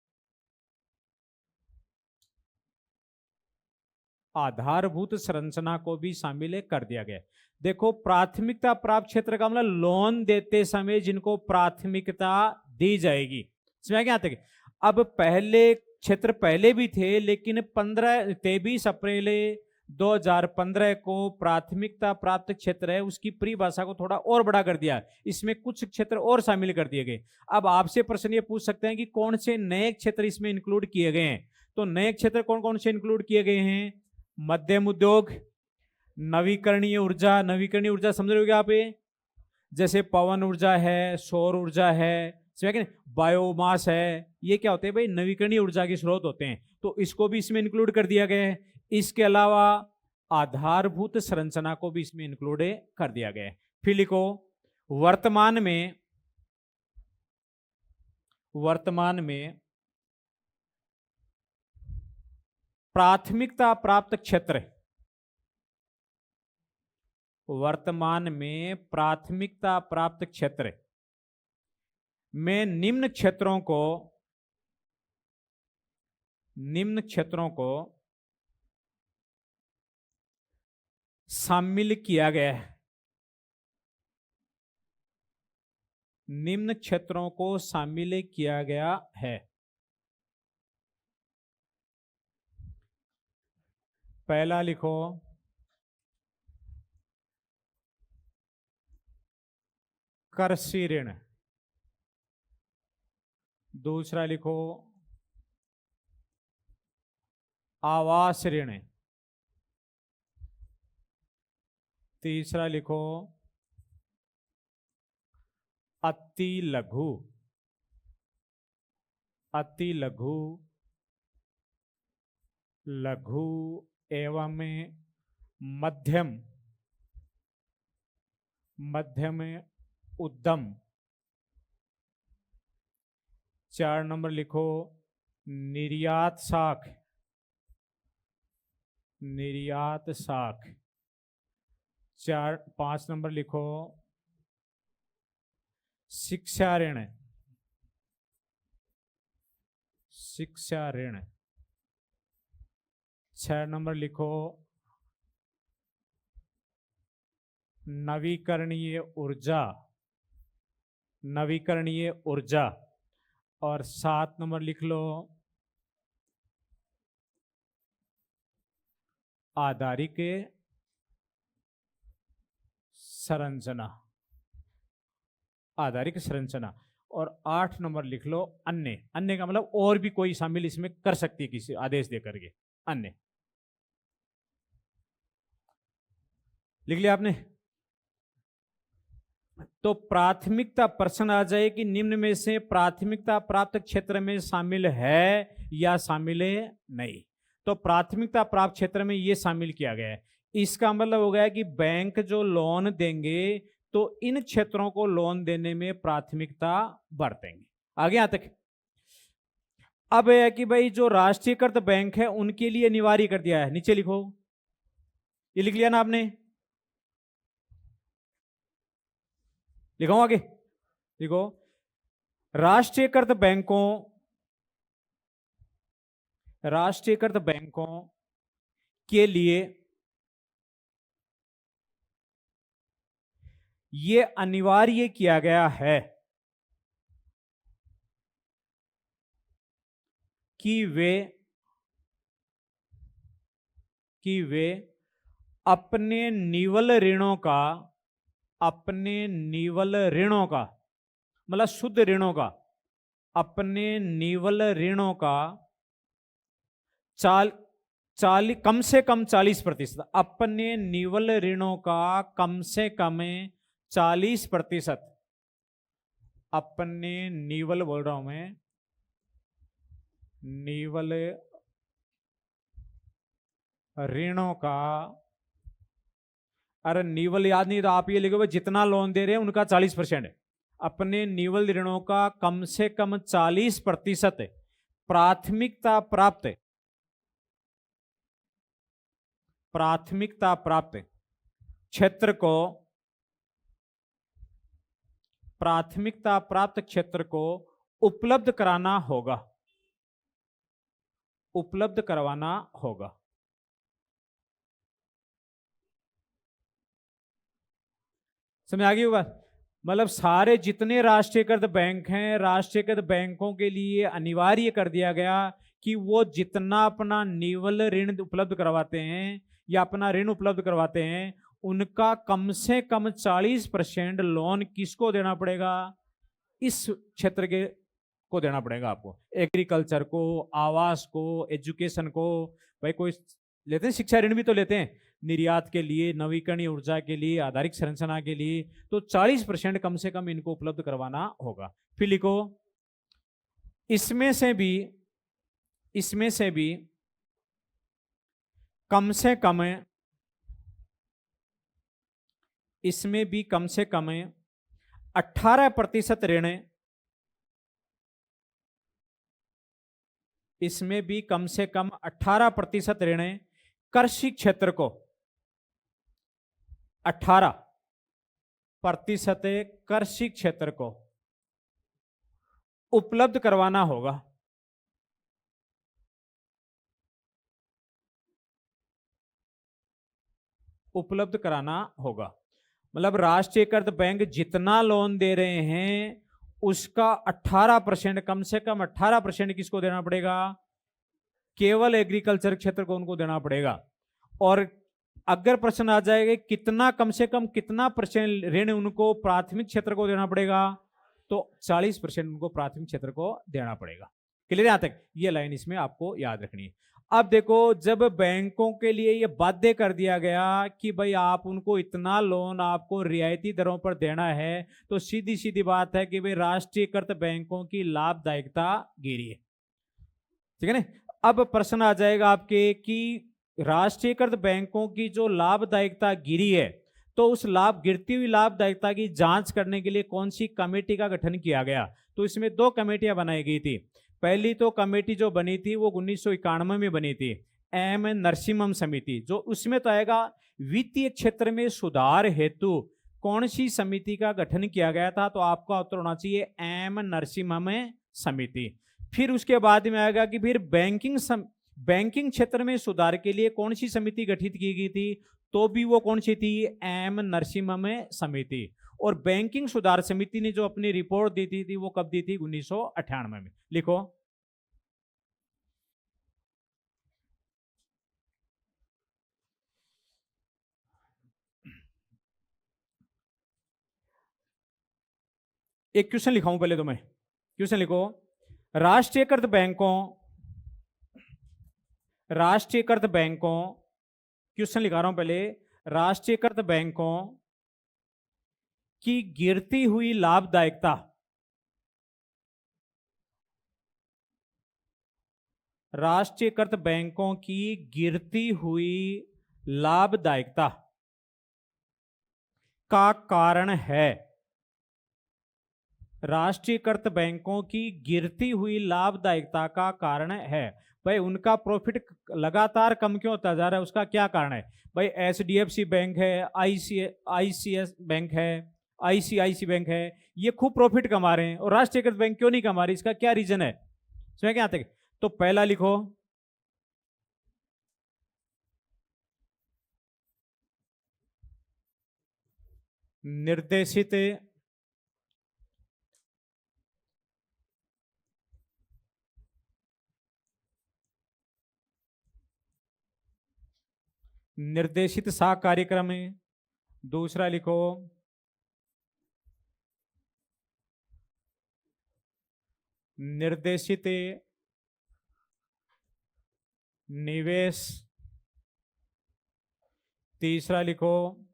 आधारभूत संरचना को भी शामिल कर दिया गया। देखो प्राथमिकता प्राप्त क्षेत्र का मतलब लोन देते समय जिनको प्राथमिकता दी जाएगी, समझ गया तक। अब पहले क्षेत्र पहले भी थे, लेकिन 23 अप्रैल 2015 को प्राथमिकता प्राप्त क्षेत्र है उसकी परिभाषा को थोड़ा और बड़ा कर दिया, इसमें कुछ क्षेत्र और शामिल कर दिए गए। अब आपसे प्रश्न ये पूछ सकते हैं कि कौन से नए क्षेत्र इसमें इंक्लूड किए गए हैं, तो नए क्षेत्र कौन कौन से इंक्लूड किए गए हैं? मध्यम उद्योग, नवीकरणीय ऊर्जा। नवीकरणीय ऊर्जा समझ रहे हो क्या आप? ये जैसे पवन ऊर्जा है, सौर ऊर्जा है, बायोमास है, ये क्या होते हैं भाई? नवीकरणीय ऊर्जा के स्रोत होते हैं, तो इसको भी इसमें इंक्लूड कर दिया गया है। इसके अलावा आधारभूत संरचना को भी इसमें इंक्लूड कर दिया गया है। फिर लिखो, वर्तमान में प्राथमिकता प्राप्त क्षेत्र, वर्तमान में प्राथमिकता प्राप्त क्षेत्र में निम्न क्षेत्रों को शामिल किया गया है। निम्न क्षेत्रों को शामिल किया गया है। पहला लिखो कृषि ऋण, दूसरा लिखो आवास ऋण, तीसरा लिखो अति लघु एवं मध्यम उद्यम। 4 नंबर लिखो निर्यात शाख। 5 नंबर लिखो शिक्षा ऋण। 6 नंबर लिखो नवीकरणीय ऊर्जा। और 7 नंबर लिख लो आधारिक संरचना। और 8 नंबर लिख लो अन्य का मतलब और भी कोई शामिल इसमें कर सकती है किसी आदेश दे करके। अन्य लिख लिया आपने? तो प्राथमिकता प्रश्न आ जाए कि निम्न में से प्राथमिकता प्राप्त क्षेत्र में शामिल है या शामिल नहीं। तो प्राथमिकता प्राप्त क्षेत्र में ये शामिल किया गया है। इसका मतलब हो गया कि बैंक जो लोन देंगे तो इन क्षेत्रों को लोन देने में प्राथमिकता बरतेंगे। आगे यहां तक। अब है कि भाई जो राष्ट्रीयकृत बैंक है उनके लिए अनिवार्य कर दिया है। नीचे लिखो, ये लिख लिया ना आपने? लिखो आगे, लिखो राष्ट्रीयकृत बैंकों के लिए ये अनिवार्य किया गया है कि वे अपने निवल ऋणों का मतलब शुद्ध ऋणों का, अपने निवल ऋणों का कम से कम 40%, अपने निवल ऋणों का कम से कम 40%, अपने निवल बोल रहा हूं मैं, निवल ऋणों का, अरे निवल याद नहीं तो आप ये लिखो जितना लोन दे रहे हैं उनका 40%, अपने निवल ऋणों का कम से कम 40% प्राथमिकता प्राप्त क्षेत्र को, प्राथमिकता प्राप्त क्षेत्र को उपलब्ध करवाना होगा। समझ आ गई बात? मतलब सारे जितने राष्ट्रीयकृत बैंक हैं, राष्ट्रीयकृत बैंकों के लिए अनिवार्य कर दिया गया कि वो जितना अपना निवल ऋण उपलब्ध करवाते हैं या अपना ऋण उपलब्ध करवाते हैं उनका कम से कम 40% लोन किसको देना पड़ेगा? इस क्षेत्र के को देना पड़ेगा आपको, एग्रीकल्चर को, आवास को, एजुकेशन को। भाई कोई लेते हैं शिक्षा ऋण भी तो लेते हैं, निर्यात के लिए, नवीकरणीय ऊर्जा के लिए, आधारिक संरचना के लिए, तो 40% कम से कम इनको उपलब्ध करवाना होगा। फिर लिखो इसमें से भी कम से कम, इसमें भी कम से कम 18% ऋण, इसमें भी कम से कम 18% ऋण कृषि क्षेत्र को, 18% कृषि क्षेत्र को उपलब्ध करवाना होगा। उपलब्ध कराना होगा, मतलब राष्ट्रीयकृत बैंक जितना लोन दे रहे हैं उसका 18%, कम से कम 18% किसको देना पड़ेगा? केवल एग्रीकल्चर क्षेत्र को उनको देना पड़ेगा। और अगर प्रश्न आ जाएगा कितना, कम से कम कितना % ऋण उनको प्राथमिक क्षेत्र को देना पड़ेगा, तो 40% उनको प्राथमिक क्षेत्र को देना पड़ेगा। क्लियर यहां तक? ये लाइन इसमें आपको याद रखनी है। अब देखो, जब बैंकों के लिए ये बाध्य कर दिया गया कि भाई आप उनको इतना लोन आपको रियायती दरों पर देना है, तो सीधी सीधी बात है कि भाई राष्ट्रीयकृत बैंकों की लाभदायकता गिरी है। ठीक है ना? अब प्रश्न आ जाएगा आपके कि राष्ट्रीयकृत बैंकों की जो लाभदायकता गिरी है, तो उस गिरती हुई लाभदायकता की जांच करने के लिए कौन सी कमेटी का गठन किया गया? तो इसमें 2 कमेटियां बनाई गई थी। पहली तो कमेटी जो बनी थी वो 1991 में बनी थी, एम नरसिम्हम समिति, जो उसमें तो आएगा वित्तीय क्षेत्र में सुधार हेतु कौन सी समिति का गठन किया गया था, तो आपका उत्तर होना चाहिए एम नरसिम्हम समिति। फिर उसके बाद में आएगा कि फिर बैंकिंग क्षेत्र में सुधार के लिए कौन सी समिति गठित की गई थी, तो भी वो कौन सी थी? एम नरसिम्हम समिति। और बैंकिंग सुधार समिति ने जो अपनी रिपोर्ट दी थी वो कब दी थी? 1998 में। लिखो एक क्वेश्चन लिखाऊं पहले, तो मैं क्वेश्चन लिखो, राष्ट्रीयकृत बैंकों, क्वेश्चन लिखा रहा हूं पहले, राष्ट्रीयकृत बैंकों की गिरती हुई लाभदायकता, राष्ट्रीयकृत बैंकों की गिरती हुई लाभदायकता का कारण है, राष्ट्रीयकृत बैंकों की गिरती हुई लाभदायकता का कारण है। भाई उनका प्रॉफिट लगातार कम क्यों होता जा रहा है, उसका क्या कारण है? भाई एचडीएफसी बैंक है, आईसीएस बैंक है, आईसीआईसी बैंक है, ये खूब प्रॉफिट कमा रहे हैं, और राष्ट्रीयकृत बैंक क्यों नहीं कमा रही? इसका क्या रीजन है? समझ क्या आते? तो पहला लिखो, निर्देशित साख कार्यक्रम है। दूसरा लिखो, निर्देशित निवेश। तीसरा लिखो,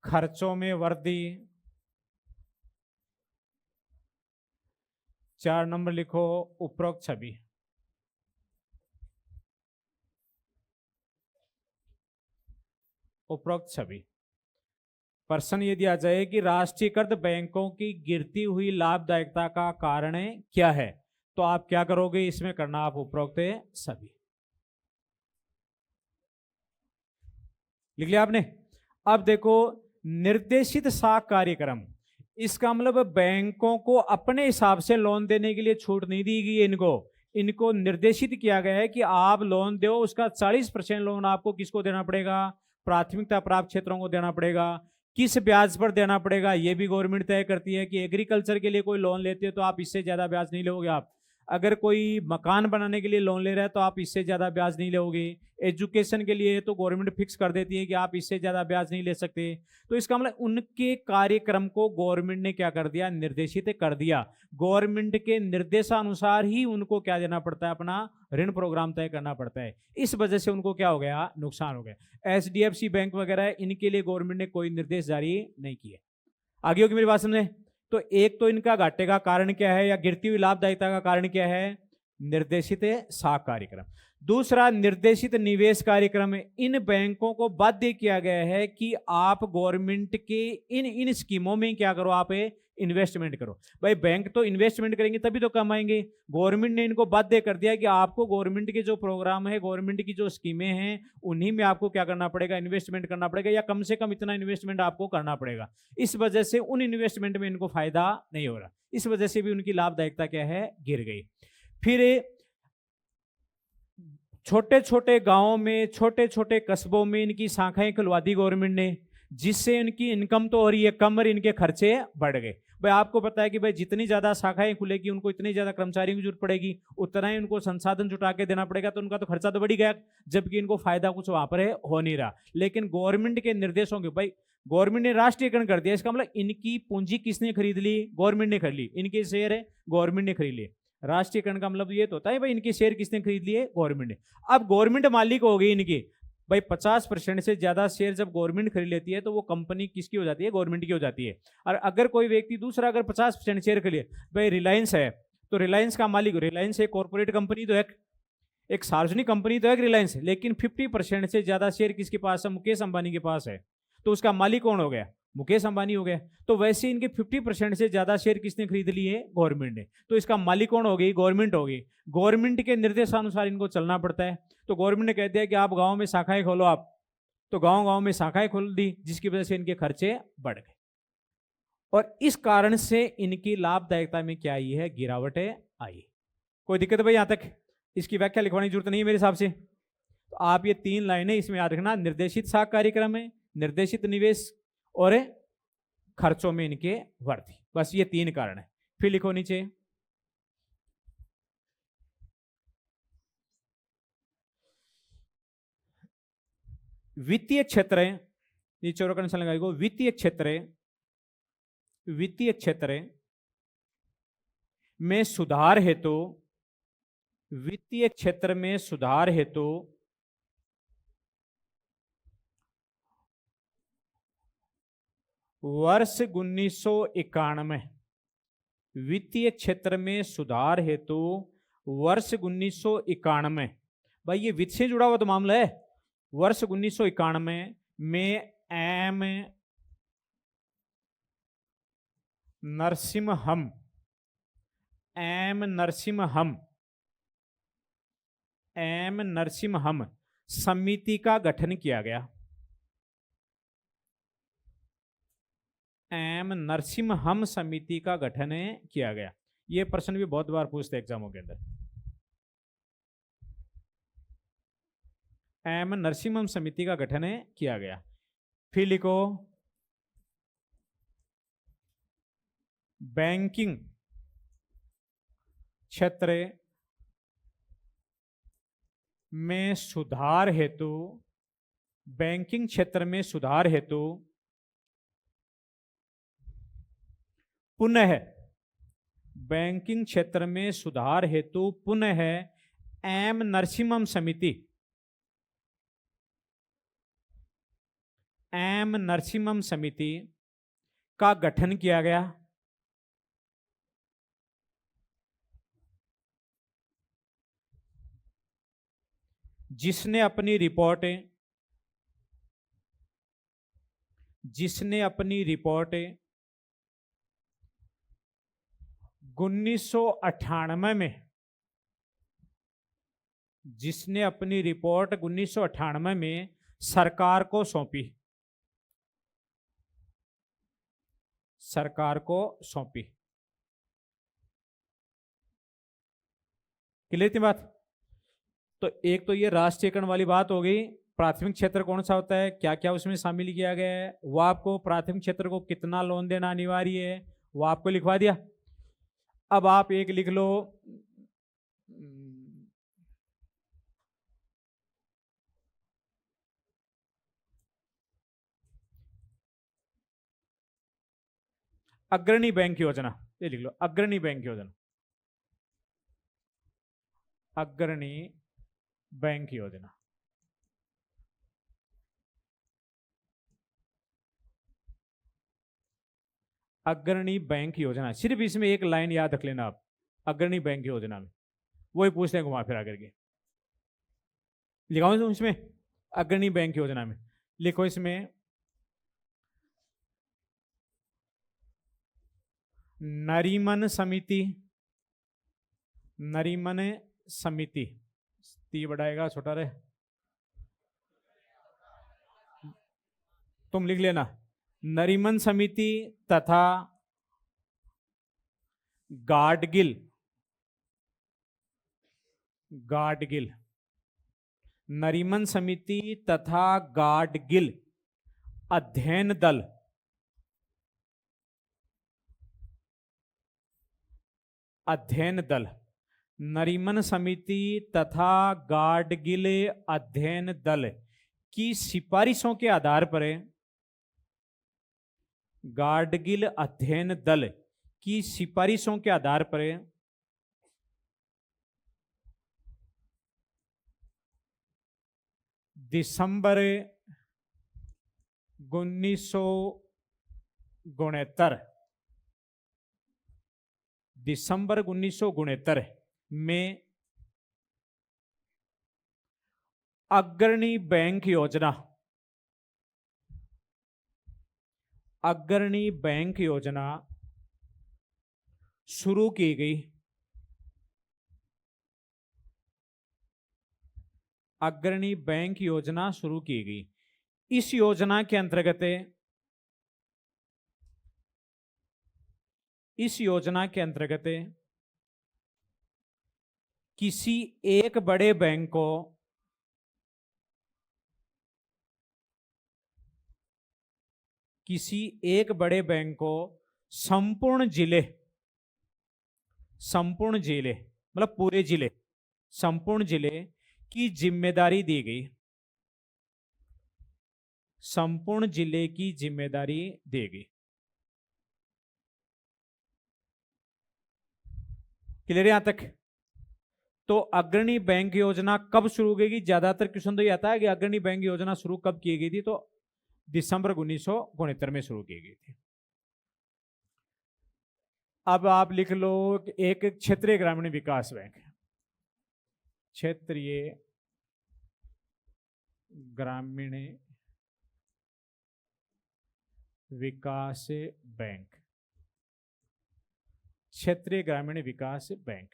खर्चों में वृद्धि। 4 नंबर लिखो, उपरोक्त छवि। उपरोक्त छवि। प्रश्न यदि आ जाए कि राष्ट्रीयकृत बैंकों की गिरती हुई लाभदायकता का कारण क्या है, तो आप क्या करोगे? इसमें करना आप उपरोक्त सभी। लिख लिया आपने? अब देखो, निर्देशित साख कार्यक्रम, इसका मतलब बैंकों को अपने हिसाब से लोन देने के लिए छूट नहीं दी गई है। इनको निर्देशित किया गया है कि आप लोन दो, उसका 40% लोन आपको किसको देना पड़ेगा? प्राथमिकता प्राप्त क्षेत्रों को देना पड़ेगा। किस ब्याज पर देना पड़ेगा ये भी गवर्नमेंट तय करती है कि एग्रीकल्चर के लिए कोई लोन लेते हो तो आप इससे ज्यादा ब्याज नहीं लोगे आप। अगर कोई मकान बनाने के लिए लोन ले रहा है तो आप इससे ज़्यादा ब्याज नहीं लोगे। एजुकेशन के लिए तो गवर्नमेंट फिक्स कर देती है कि आप इससे ज़्यादा ब्याज नहीं ले सकते। तो इसका मतलब उनके कार्यक्रम को गवर्नमेंट ने क्या कर दिया, निर्देशित कर दिया। गवर्नमेंट के निर्देशानुसार ही उनको क्या देना पड़ता है, अपना ऋण प्रोग्राम तय करना पड़ता है। इस वजह से उनको क्या हो गया, नुकसान हो गया। एचडीएफसी बैंक वगैरह इनके लिए गवर्नमेंट ने कोई निर्देश जारी नहीं किए। आगे होगी मेरी बात समझे। तो एक तो इनका घाटे का कारण क्या है या गिरती हुई लाभदायिता का कारण क्या है, निर्देशित साख कार्यक्रम। दूसरा निर्देशित निवेश कार्यक्रम है। इन बैंकों को बाध्य किया गया है कि आप गवर्नमेंट के इन स्कीमों में क्या करो, आप इन्वेस्टमेंट करो। भाई बैंक तो इन्वेस्टमेंट करेंगे तभी तो कमाएंगे। गवर्नमेंट ने इनको बाध्य कर दिया कि आपको गवर्नमेंट के जो प्रोग्राम है, गवर्नमेंट की जो स्कीमें हैं, उन्हीं में आपको क्या करना पड़ेगा, इन्वेस्टमेंट करना पड़ेगा, या कम से कम इतना इन्वेस्टमेंट आपको करना पड़ेगा। इस वजह से उन इन्वेस्टमेंट में इनको फायदा नहीं हो रहा। इस वजह से भी उनकी लाभदायिकता क्या है, गिर गई। फिर छोटे छोटे गांवों में, छोटे छोटे कस्बों में इनकी शाखाएं खुलवा दी गवर्नमेंट ने, जिससे इनकी इनकम तो हो रही है कम और इनके खर्चे बढ़ गए। भाई आपको पता है कि भाई जितनी ज्यादा शाखाएं खुलेगी उनको इतनी ज्यादा कर्मचारियों की जरूरत पड़ेगी, उतना ही उनको संसाधन जुटा के देना पड़ेगा, तो उनका तो खर्चा तो बढ़ गया, जबकि इनको फायदा कुछ वहां पर हो नहीं रहा। लेकिन गवर्नमेंट के निर्देशों के, भाई गवर्नमेंट ने राष्ट्रीयकरण कर दिया, इसका मतलब इनकी पूंजी किसने खरीद ली, गवर्नमेंट ने खरीद ली। इनके शेयर है गवर्नमेंट ने खरीद लिए। राष्ट्रीयकरण का मतलब ये तो होता है भाई इनके शेयर किसने खरीद लिए, गवर्नमेंट ने। अब गवर्नमेंट मालिक हो गई इनकी। भाई 50% से ज्यादा शेयर जब गवर्नमेंट खरीद लेती है तो वो कंपनी किसकी हो जाती है, गवर्नमेंट की हो जाती है। और अगर कोई व्यक्ति दूसरा अगर 50% शेयर खरीदे, भाई रिलायंस है तो रिलायंस का मालिक, रिलायंस एक कॉर्पोरेट कंपनी तो है, एक सार्वजनिक कंपनी तो है रिलायंस, लेकिन 50% से ज्यादा शेयर किसके पास है, मुकेश अंबानी के पास है, तो उसका मालिक कौन हो गया, मुकेश अंबानी हो गया। तो वैसे इनके 50% से ज्यादा शेयर किसने खरीद लिए, गवर्नमेंट ने, तो इसका मालिक कौन हो गई, गवर्नमेंट हो गई। गवर्नमेंट के निर्देशानुसार इनको चलना पड़ता है। तो गवर्नमेंट ने कह दिया कि आप गांव में शाखाएं खोलो, आप तो गांव गांव में शाखाएं खोल दी, जिसकी वजह से इनके खर्चे बढ़ गए और इस कारण से इनकी लाभदायिकता में क्या आई है, गिरावट आई। कोई दिक्कत है भाई यहां तक? इसकी व्याख्या लिखवाने की जरूरत नहीं है मेरे हिसाब से। तो आप ये 3 लाइनें इसमें याद रखना, निर्देशित साख कार्यक्रम है, निर्देशित निवेश और खर्चों में इनके वृद्धि, बस ये 3 कारण है। फिर लिखो नीचे, वित्तीय क्षेत्र, नीचे और कंडीशन लगाएगा, वित्तीय क्षेत्र में सुधार हेतु, वित्तीय क्षेत्र में सुधार हेतु वर्ष 1991, वित्तीय क्षेत्र में सुधार हेतु वर्ष 1991, भाई ये वित्त से जुड़ा हुआ तो मामला है। वर्ष 1991 में एम नरसिम्हम समिति का गठन किया गया। एम नरसिम्हम समिति का गठन किया गया। ये प्रश्न भी बहुत बार पूछते हैं एग्जामों के अंदर। एम नरसिम्हम समिति का गठन किया गया। फिर लिखो, बैंकिंग क्षेत्र में सुधार हेतु, बैंकिंग क्षेत्र में सुधार हेतु पुनः, बैंकिंग क्षेत्र में सुधार हेतु पुनः एम नरसिम्हम समिति, एम नरसिम्हम समिति का गठन किया गया। जिसने अपनी रिपोर्ट 1998 में, जिसने अपनी रिपोर्ट 1998 में सरकार को सौंपी, सरकार को सौंपी। क्लियर थी बात? तो एक तो ये राष्ट्रीयकरण वाली बात हो गई। प्राथमिक क्षेत्र कौन सा होता है, क्या क्या उसमें शामिल किया गया है, वो आपको प्राथमिक क्षेत्र को कितना लोन देना अनिवार्य है वो आपको लिखवा दिया। अब आप एक लिख लो, अग्रणी बैंक योजना, ये लिख लो, अग्रणी बैंक योजना, अग्रणी बैंक योजना। अग्रणी बैंक योजना, सिर्फ इसमें एक लाइन याद रख लेना आप, अग्रणी बैंक योजना में वही पूछते हैं घुमा फिरा करके। लिखाओ इसमें, अग्रणी बैंक योजना में लिखो इसमें नरीमन समिति, नरीमन समिति, ती बढ़ाएगा छोटा रहे, तुम लिख लेना, नरीमन समिति तथा गाडगिल, गाडगिल, नरीमन समिति तथा गाडगिल अध्ययन दल, अध्ययन दल, नरीमन समिति तथा गाडगिल अध्ययन दल की सिफारिशों के आधार पर, गाडगिल अध्ययन दल की सिफारिशों के आधार पर दिसंबर 1969, दिसंबर 1969 में अग्रणी बैंक योजना, अग्रणी बैंक योजना शुरू की गई। अग्रणी बैंक योजना शुरू की गई। इस योजना के अंतर्गत, इस योजना के अंतर्गत किसी एक बड़े बैंक को किसी एक बड़े बैंक को संपूर्ण जिले, संपूर्ण जिले मतलब पूरे जिले, संपूर्ण जिले की जिम्मेदारी दी गई, संपूर्ण जिले की जिम्मेदारी दी गई। क्लियर यहां तक? तो अग्रणी बैंक योजना कब शुरू की गई? ज्यादातर क्वेश्चन तो ये आता है कि अग्रणी बैंक योजना शुरू कब की गई थी, तो दिसंबर 1969 में शुरू की गई थी। अब आप लिख लो एक क्षेत्रीय ग्रामीण विकास बैंक, क्षेत्रीय ग्रामीण विकास बैंक, क्षेत्रीय ग्रामीण विकास बैंक।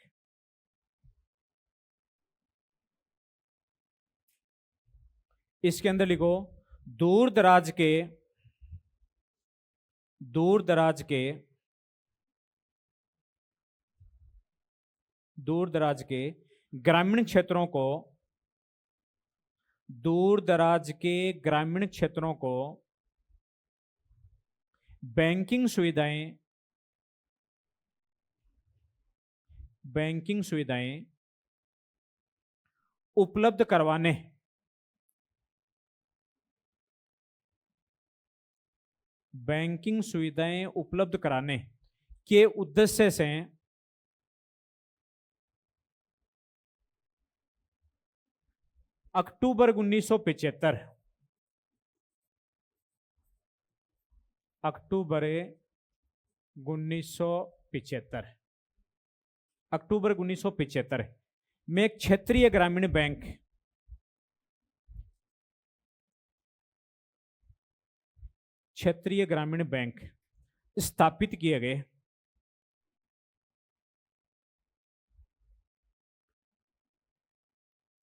इसके अंदर लिखो दूर दराज के, दूर दराज के, दूर दराज के ग्रामीण क्षेत्रों को, दूर दराज के ग्रामीण क्षेत्रों को बैंकिंग सुविधाएं, बैंकिंग सुविधाएं उपलब्ध करवाने, बैंकिंग सुविधाएं उपलब्ध कराने के उद्देश्य से अक्टूबर 1975, अक्टूबर 1975, अक्टूबर 1975 में क्षेत्रीय ग्रामीण बैंक, क्षेत्रीय ग्रामीण बैंक स्थापित किए गए।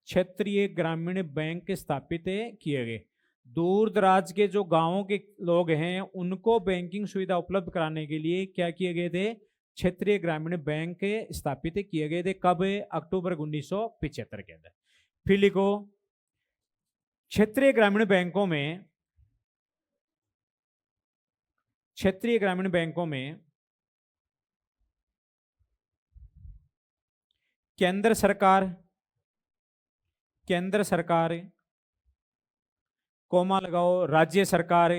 क्षेत्रीय ग्रामीण बैंक स्थापित किए गए। दूर दराज के जो गांवों के लोग हैं उनको बैंकिंग सुविधा उपलब्ध कराने के लिए क्या किए गए थे? क्षेत्रीय ग्रामीण बैंक स्थापित किए गए थे। कब? अक्टूबर 1975 के अंदर। फिर लिखो क्षेत्रीय ग्रामीण बैंकों में, क्षेत्रीय ग्रामीण बैंकों में केंद्र सरकार, केंद्र सरकार, कोमा लगाओ, राज्य सरकार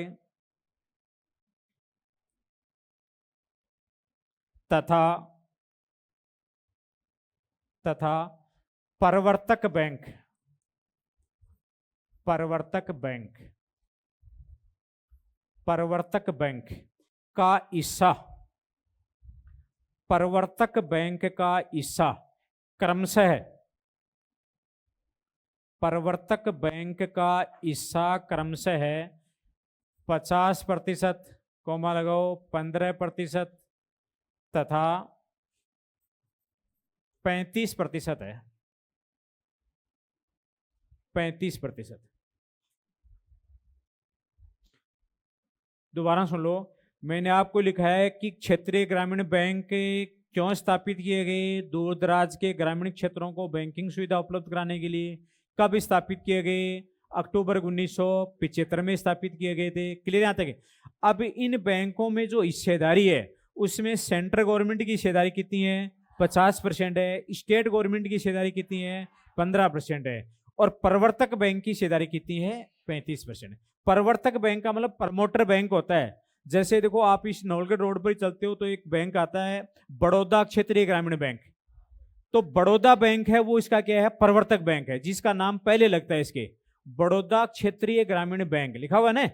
तथा तथा प्रवर्तक बैंक, प्रवर्तक बैंक, प्रवर्तक बैंक का हिस्सा, प्रवर्तक बैंक का हिस्सा क्रमशः, प्रवर्तक बैंक का हिस्सा क्रमशः 50%, कोमा लगाओ 15% तथा 35% है, 35%। दोबारा सुन लो, मैंने आपको लिखा है कि क्षेत्रीय ग्रामीण बैंक क्यों स्थापित किए गए, दूर दराज के ग्रामीण क्षेत्रों को बैंकिंग सुविधा उपलब्ध कराने के लिए। कब स्थापित किए गए, अक्टूबर 1975 में स्थापित किए गए थे। क्लियर यहाँ तक। अब इन बैंकों में जो हिस्सेदारी है उसमें सेंट्रल गवर्नमेंट की हिस्सेदारी कितनी है, 50% है। स्टेट गवर्नमेंट की हिस्सेदारी कितनी है, 15% है। और प्रवर्तक बैंक की हिस्सेदारी कितनी है, 35%। प्रवर्तक बैंक का मतलब प्रमोटर बैंक होता है। जैसे देखो, आप इस नवलगढ़ रोड पर चलते हो तो एक बैंक आता है बड़ौदा क्षेत्रीय ग्रामीण बैंक, तो बड़ौदा बैंक है वो इसका क्या है, प्रवर्तक बैंक है, जिसका नाम पहले लगता है इसके, बड़ौदा क्षेत्रीय ग्रामीण बैंक लिखा हुआ है ना।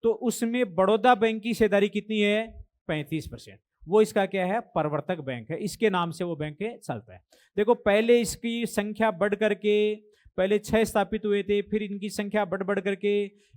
तो उसमें बड़ौदा बैंक की हिस्सेदारी कितनी है, 35%। वो इसका क्या है, प्रवर्तक बैंक है, इसके नाम से वो बैंक चलता है। देखो, पहले इसकी संख्या बढ़ करके, पहले 6 स्थापित हुए थे, फिर इनकी संख्या बढ़ बढ़ करके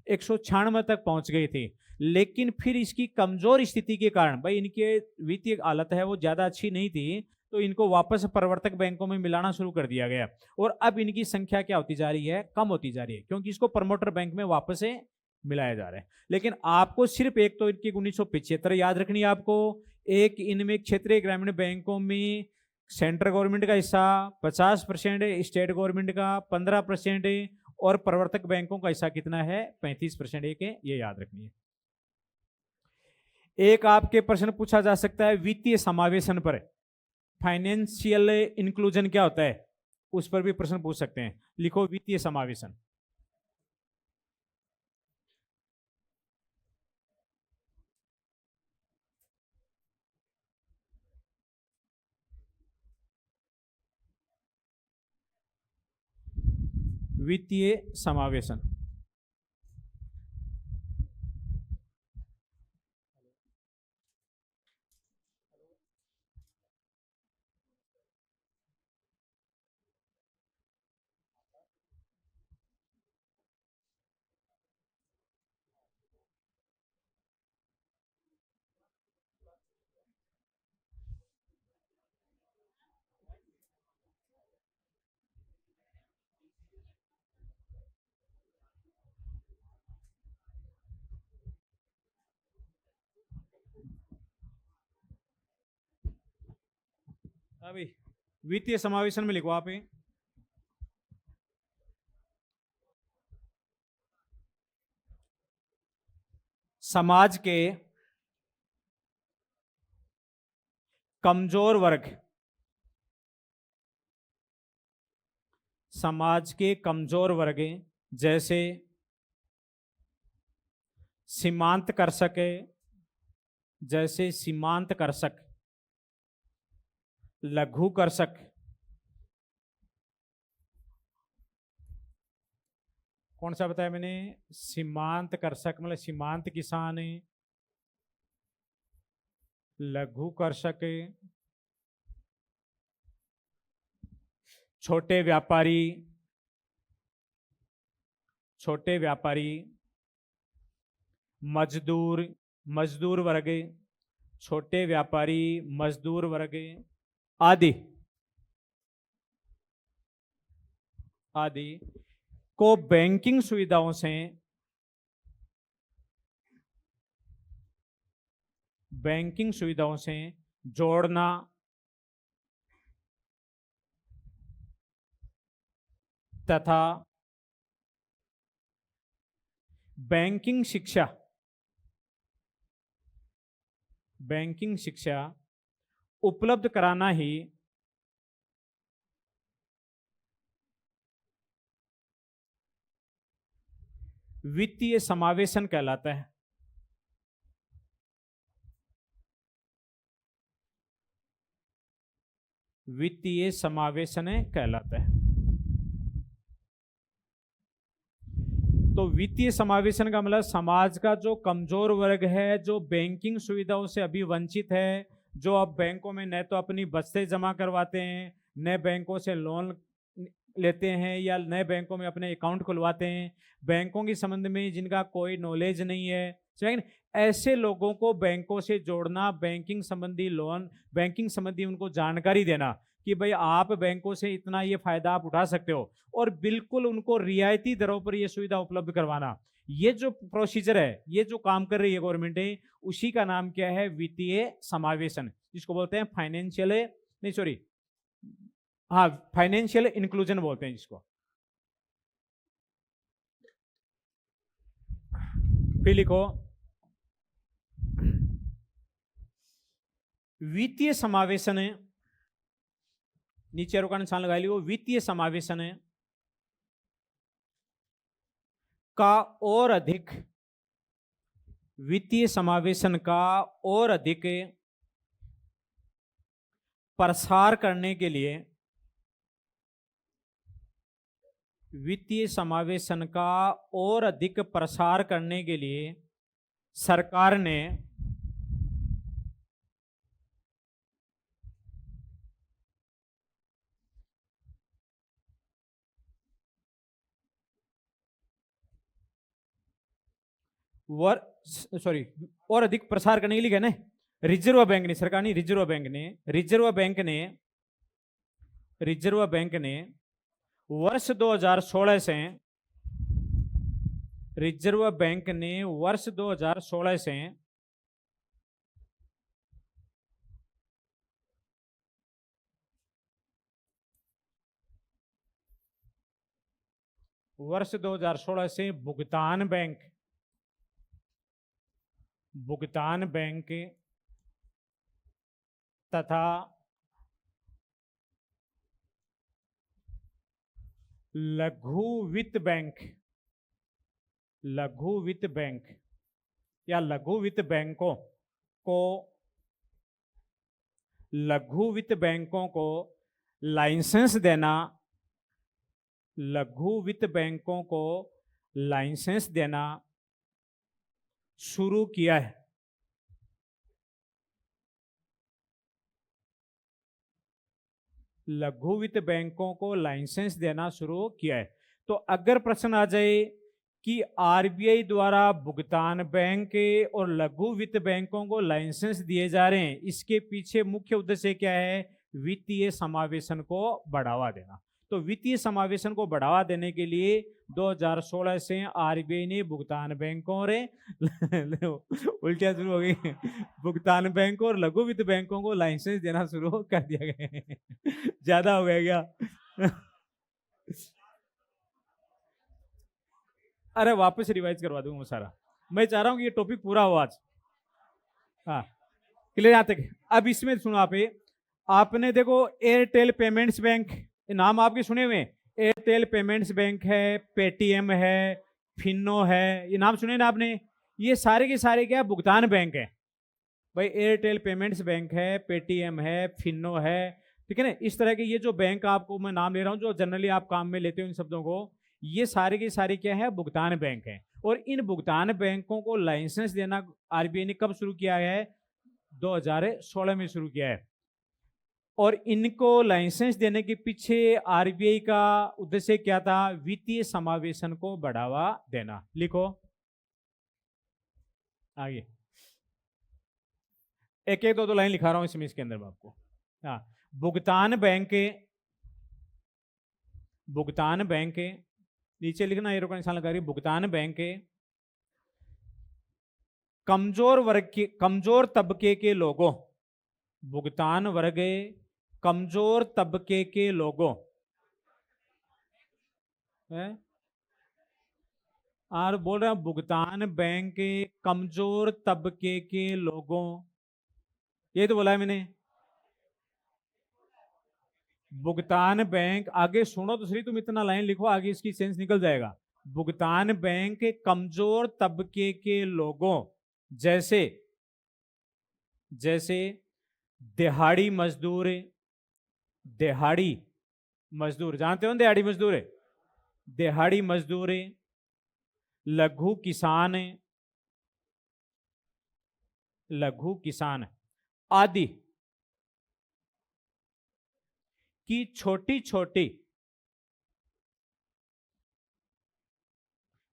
196 तक पहुंच गए थे। लेकिन फिर इसकी कमजोर स्थिति के कारण, भाई इनके वित्तीय हालत है वो ज्यादा अच्छी नहीं थी, तो इनको वापस प्रवर्तक बैंकों में मिलाना शुरू कर दिया गया। और अब इनकी संख्या क्या होती जा रही है, कम होती जा रही है, क्योंकि इसको प्रमोटर बैंक में वापस से मिलाया जा रहा है। लेकिन आपको सिर्फ एक तो इनकी 1975 याद रखनी है आपको, एक इनमें क्षेत्रीय ग्रामीण बैंकों में सेंट्रल गवर्नमेंट का हिस्सा 50% है, स्टेट गवर्नमेंट का 15% है, और प्रवर्तक बैंकों का हिस्सा कितना है, 35%। एक है, ये याद रखनी है। एक आपके प्रश्न पूछा जा सकता है वित्तीय समावेशन पर, फाइनेंशियल इंक्लूजन क्या होता है, उस पर भी प्रश्न पूछ सकते हैं। लिखो वित्तीय समावेशन। वित्तीय समावेशन, अभी वित्तीय समावेशन में लिखो आप, समाज के कमजोर वर्ग, समाज के कमजोर वर्ग जैसे सीमांत कर्षक, जैसे सीमांत कर्षक, लघु कर्षक, कौन सा बताया मैंने, सीमांत कर्षक मतलब सीमांत किसान, लघु कर्षक, छोटे व्यापारी, छोटे व्यापारी, मजदूर, मजदूर वर्ग, छोटे व्यापारी, मजदूर वर्ग आदि आदि को बैंकिंग सुविधाओं से, बैंकिंग सुविधाओं से जोड़ना तथा बैंकिंग शिक्षा, बैंकिंग शिक्षा उपलब्ध कराना ही वित्तीय समावेशन कहलाता है। वित्तीय समावेशन कहलाता है। तो वित्तीय समावेशन का मतलब समाज का जो कमजोर वर्ग है, जो बैंकिंग सुविधाओं से अभी वंचित है, जो अब बैंकों में न तो अपनी बचतें जमा करवाते हैं, न बैंकों से लोन लेते हैं, या नए बैंकों में अपने अकाउंट खुलवाते हैं, बैंकों के संबंध में जिनका कोई नॉलेज नहीं है, ऐसे लोगों को बैंकों से जोड़ना, बैंकिंग संबंधी लोन, बैंकिंग संबंधी उनको जानकारी देना कि भाई आप बैंकों से इतना ये फायदा आप उठा सकते हो, और बिल्कुल उनको रियायती दरों पर ये सुविधा उपलब्ध करवाना। ये जो प्रोसीजर है, ये जो काम कर रही है गवर्नमेंट है, उसी का नाम क्या है? वित्तीय समावेशन, जिसको बोलते हैं फाइनेंशियल, नहीं सॉरी, हाँ, फाइनेंशियल इंक्लूजन बोलते हैं जिसको। फिर लिखो, वित्तीय समावेशन है, नीचे एरो का निशान लगा लियो, वित्तीय समावेशन है का और अधिक, वित्तीय समावेशन का और अधिक प्रसार करने के लिए, वित्तीय समावेशन का और अधिक प्रसार करने के लिए सरकार ने और अधिक प्रसार करने के लिए कहना है रिजर्व बैंक ने, सरकार नहीं, रिजर्व बैंक ने, रिजर्व बैंक ने वर्ष 2016 से, रिजर्व बैंक ने वर्ष 2016 से वर्ष 2016 से भुगतान बैंक तथा लघु वित्त बैंक या लघु वित्त बैंकों को लाइसेंस देना, लघु वित्त बैंकों को लाइसेंस देना शुरू किया है। लघु वित्त बैंकों को लाइसेंस देना शुरू किया है। तो अगर प्रश्न आ जाए कि आरबीआई द्वारा भुगतान बैंक और लघु वित्त बैंकों को लाइसेंस दिए जा रहे हैं, इसके पीछे मुख्य उद्देश्य क्या है? वित्तीय समावेशन को बढ़ावा देना। तो वित्तीय समावेशन को बढ़ावा देने के लिए 2016 से आरबीआई ने भुगतान बैंकों और उल्टियां शुरू हो गई, भुगतान बैंकों और लघु वित्त बैंकों को लाइसेंस देना शुरू कर दिया गया। ज्यादा हो गया क्या? अरे वापस रिवाइज करवा दूंगा सारा, मैं चाह रहा हूं कि ये टॉपिक पूरा हो आज। हाँ, क्लियर यहाँ तक? अब इसमें सुनो, आपने देखो एयरटेल पेमेंट्स बैंक, नाम आपके सुने हुए, एयरटेल पेमेंट्स बैंक है, पेटीएम है, फिनो है, ये नाम सुने ना आपने? ये सारे के सारे क्या भुगतान बैंक है भाई। एयरटेल पेमेंट्स बैंक है, पेटीएम है, फिनो है, ठीक है ना? इस तरह के ये जो बैंक आपको मैं नाम ले रहा हूं, जो जनरली आप काम में लेते हो इन शब्दों को, ये सारे के सारे क्या है? भुगतान बैंक है। और इन भुगतान बैंकों को लाइसेंस देना आरबीआई ने कब शुरू किया है? 2016 में शुरू किया है। और इनको लाइसेंस देने के पीछे आरबीआई का उद्देश्य क्या था? वित्तीय समावेशन को बढ़ावा देना। लिखो आगे, एक एक दो लाइन लिखा रहा हूं इसमें, इसके अंदर आपको। हाँ, भुगतान बैंक नीचे लिखना, एरो का निशान लगा रही, भुगतान बैंक कमजोर तबके के लोगों, भुगतान वर्ग कमजोर तबके के लोगों है, और बोल रहे हैं भुगतान बैंक कमजोर तबके के लोगों, ये तो बोला है मैंने। भुगतान बैंक, आगे सुनो तो सही, तुम इतना लाइन लिखो, आगे इसकी सेंस निकल जाएगा। भुगतान बैंक कमजोर तबके के लोगों जैसे जैसे दिहाड़ी मजदूर, दिहाड़ी मजदूर जानते हो दिहाड़ी मजदूर है, दिहाड़ी मजदूर, लघु किसान, लघु किसान आदि की छोटी छोटी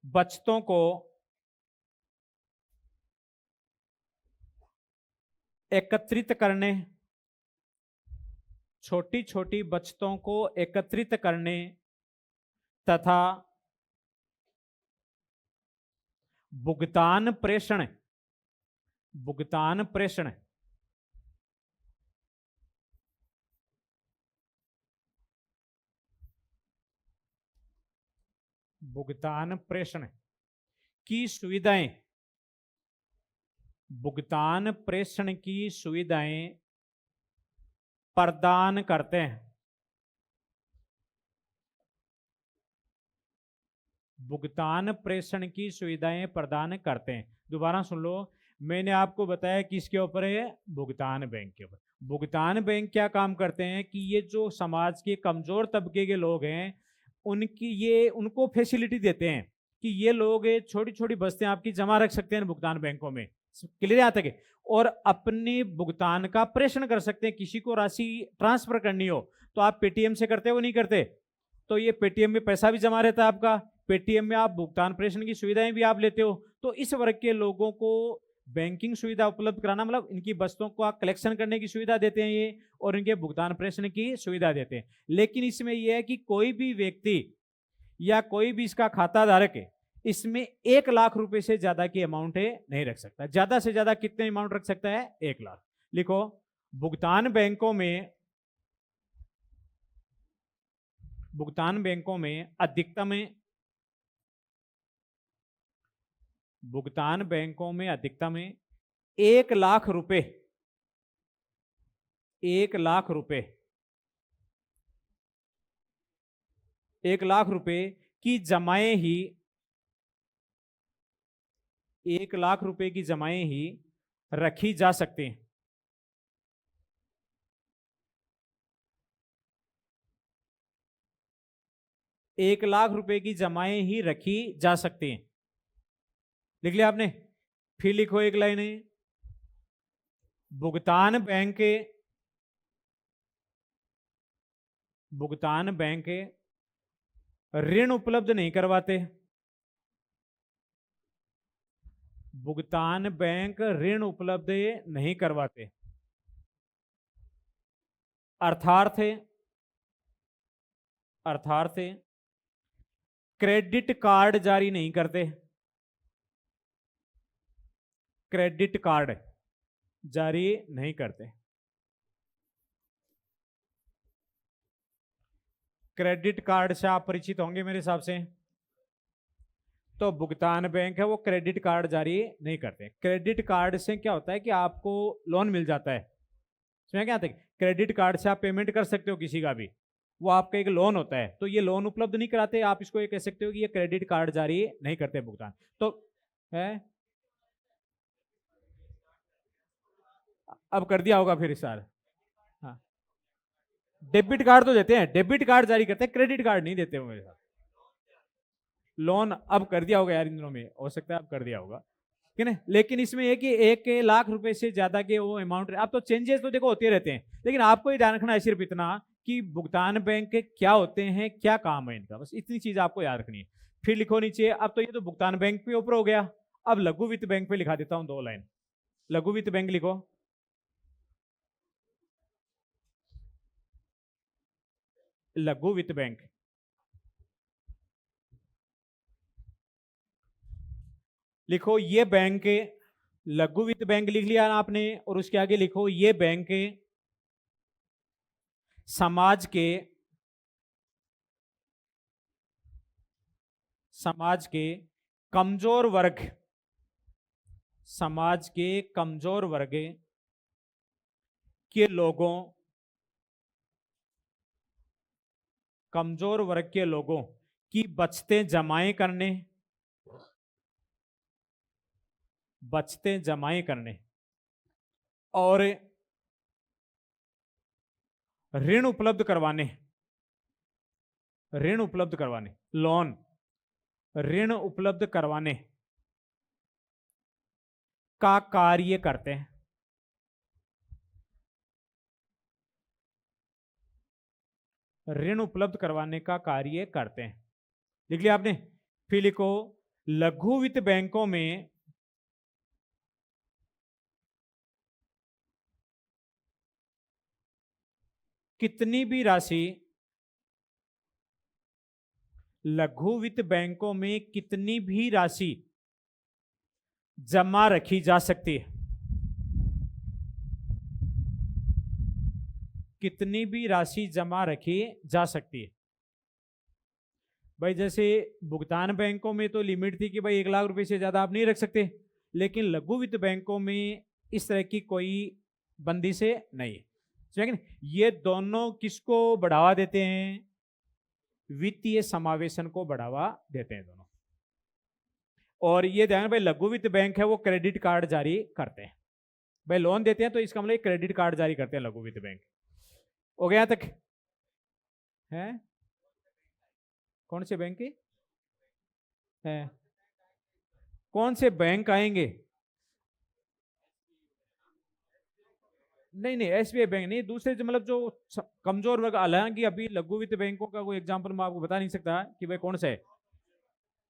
बचतों को एकत्रित करने, छोटी छोटी बचतों को एकत्रित करने तथा भुगतान प्रेषण, भुगतान प्रेषण भुगतान प्रेषण की सुविधाएं, भुगतान प्रेषण की सुविधाएं प्रदान करते हैं, भुगतान प्रेषण की सुविधाएं प्रदान करते हैं। दोबारा सुन लो, मैंने आपको बताया किसके ऊपर है, भुगतान बैंक के ऊपर। भुगतान बैंक क्या काम करते हैं कि ये जो समाज के कमजोर तबके के लोग हैं उनको फैसिलिटी देते हैं कि ये लोग छोटी छोटी बस्तें आपकी जमा रख सकते हैं भुगतान बैंकों में, क्लियर यहाँ तक है, और अपने भुगतान का प्रेषण कर सकते हैं। किसी को राशि ट्रांसफर करनी हो तो आप पेटीएम से करते हो नहीं करते, तो ये पेटीएम में पैसा भी जमा रहता है आपका, पेटीएम में आप भुगतान प्रेषण की सुविधाएं भी आप लेते हो। तो इस वर्ग के लोगों को बैंकिंग सुविधा उपलब्ध कराना मतलब इनकी बस्तों को आप कलेक्शन करने की सुविधा देते हैं ये, और इनके भुगतान प्रेषण की सुविधा देते हैं। लेकिन इसमें यह है कि कोई भी व्यक्ति या कोई भी इसका खाता धारक है इसमें 1 लाख रुपए से ज्यादा की अमाउंट नहीं रख सकता। ज्यादा से ज्यादा कितने अमाउंट रख सकता है, 1 लाख। लिखो, भुगतान बैंकों में भुगतान बैंकों में अधिकतम 1 लाख रुपए, 1 लाख रुपए, 1 लाख रुपए की जमाएं ही, 1 लाख रुपए की जमाएं ही रखी जा सकती हैं। एक लाख रुपए की जमाएं ही रखी जा सकती हैं। लिख लिया आपने? फिर लिखो एक लाइन है, भुगतान बैंक ऋण उपलब्ध नहीं करवाते, भुगतान बैंक ऋण उपलब्ध नहीं करवाते, अर्थात क्रेडिट कार्ड जारी नहीं करते, क्रेडिट कार्ड जारी नहीं करते। क्रेडिट कार्ड से आप परिचित होंगे मेरे हिसाब से। तो भुगतान बैंक है वो क्रेडिट कार्ड जारी नहीं करते। क्रेडिट कार्ड से क्या होता है कि आपको लोन मिल जाता है, समझ क्या आता है? क्रेडिट कार्ड से आप पेमेंट कर सकते हो किसी का भी, वो आपका एक लोन होता है। तो ये लोन उपलब्ध नहीं कराते, आप इसको ये कह सकते हो कि ये क्रेडिट कार्ड जारी नहीं करते भुगतान। तो है अब कर दिया होगा फिर सर। हाँ, डेबिट कार्ड तो देते हैं, डेबिट कार्ड जारी करते हैं, क्रेडिट कार्ड नहीं देते हो मेरे साथ। लोन अब कर दिया होगा यार, इन दिनों में हो सकता है अब कर दिया होगा, ठीक है ना। लेकिन इसमें है कि 1 लाख रुपए से ज्यादा के वो अमाउंट, अब तो चेंजेस तो देखो होते रहते हैं, लेकिन आपको ये ध्यान रखना है सिर्फ इतना कि भुगतान बैंक के क्या होते हैं, क्या काम है इनका, बस इतनी चीज आपको याद रखनी है। फिर लिखो नीचे, अब तो ये तो भुगतान बैंक पे ऊपर हो गया, अब लघु वित्त बैंक पे लिखा देता हूं 2 लाइन। लघु वित्त बैंक लिखो, लघु वित्त बैंक। लिखो ये बैंक, लघु वित्त बैंक लिख लिया आपने, और उसके आगे लिखो ये बैंक समाज के कमजोर वर्ग, समाज के कमजोर वर्ग के लोगों, कमजोर वर्ग के लोगों कि बचते जमाएं करने, बचते जमाएं करने और ऋण उपलब्ध करवाने, ऋण उपलब्ध करवाने, लोन, ऋण उपलब्ध करवाने का कार्य करते हैं। ऋण उपलब्ध करवाने का कार्य करते हैं, लिख लिया आपने। फिर लिखो लघु वित्त बैंकों में कितनी भी राशि, लघु वित्त बैंकों में कितनी भी राशि जमा रखी जा सकती है, कितनी भी राशि जमा रखी जा सकती है। भाई जैसे भुगतान बैंकों में तो लिमिट थी कि भाई 1 लाख रुपए से ज्यादा आप नहीं रख सकते, लेकिन लघु वित्त बैंकों में इस तरह की कोई बंदी से नहीं है। लेकिन ये दोनों किसको बढ़ावा देते हैं? वित्तीय समावेशन को बढ़ावा देते हैं दोनों। और ये ध्यान भाई लघु वित्त बैंक है वो क्रेडिट कार्ड जारी करते हैं, भाई लोन देते हैं तो इसका मतलब क्रेडिट कार्ड जारी करते हैं लघु वित्त बैंक। हो गया तक है? कौन से बैंक की है? कौन से बैंक आएंगे? नहीं नहीं, एसबीआई बैंक नहीं, दूसरे जो मतलब जो कमजोर वर्ग, हालांकि अभी लघु वित्त बैंकों का कोई एग्जांपल मैं आपको बता नहीं सकता कि भाई कौन सा है,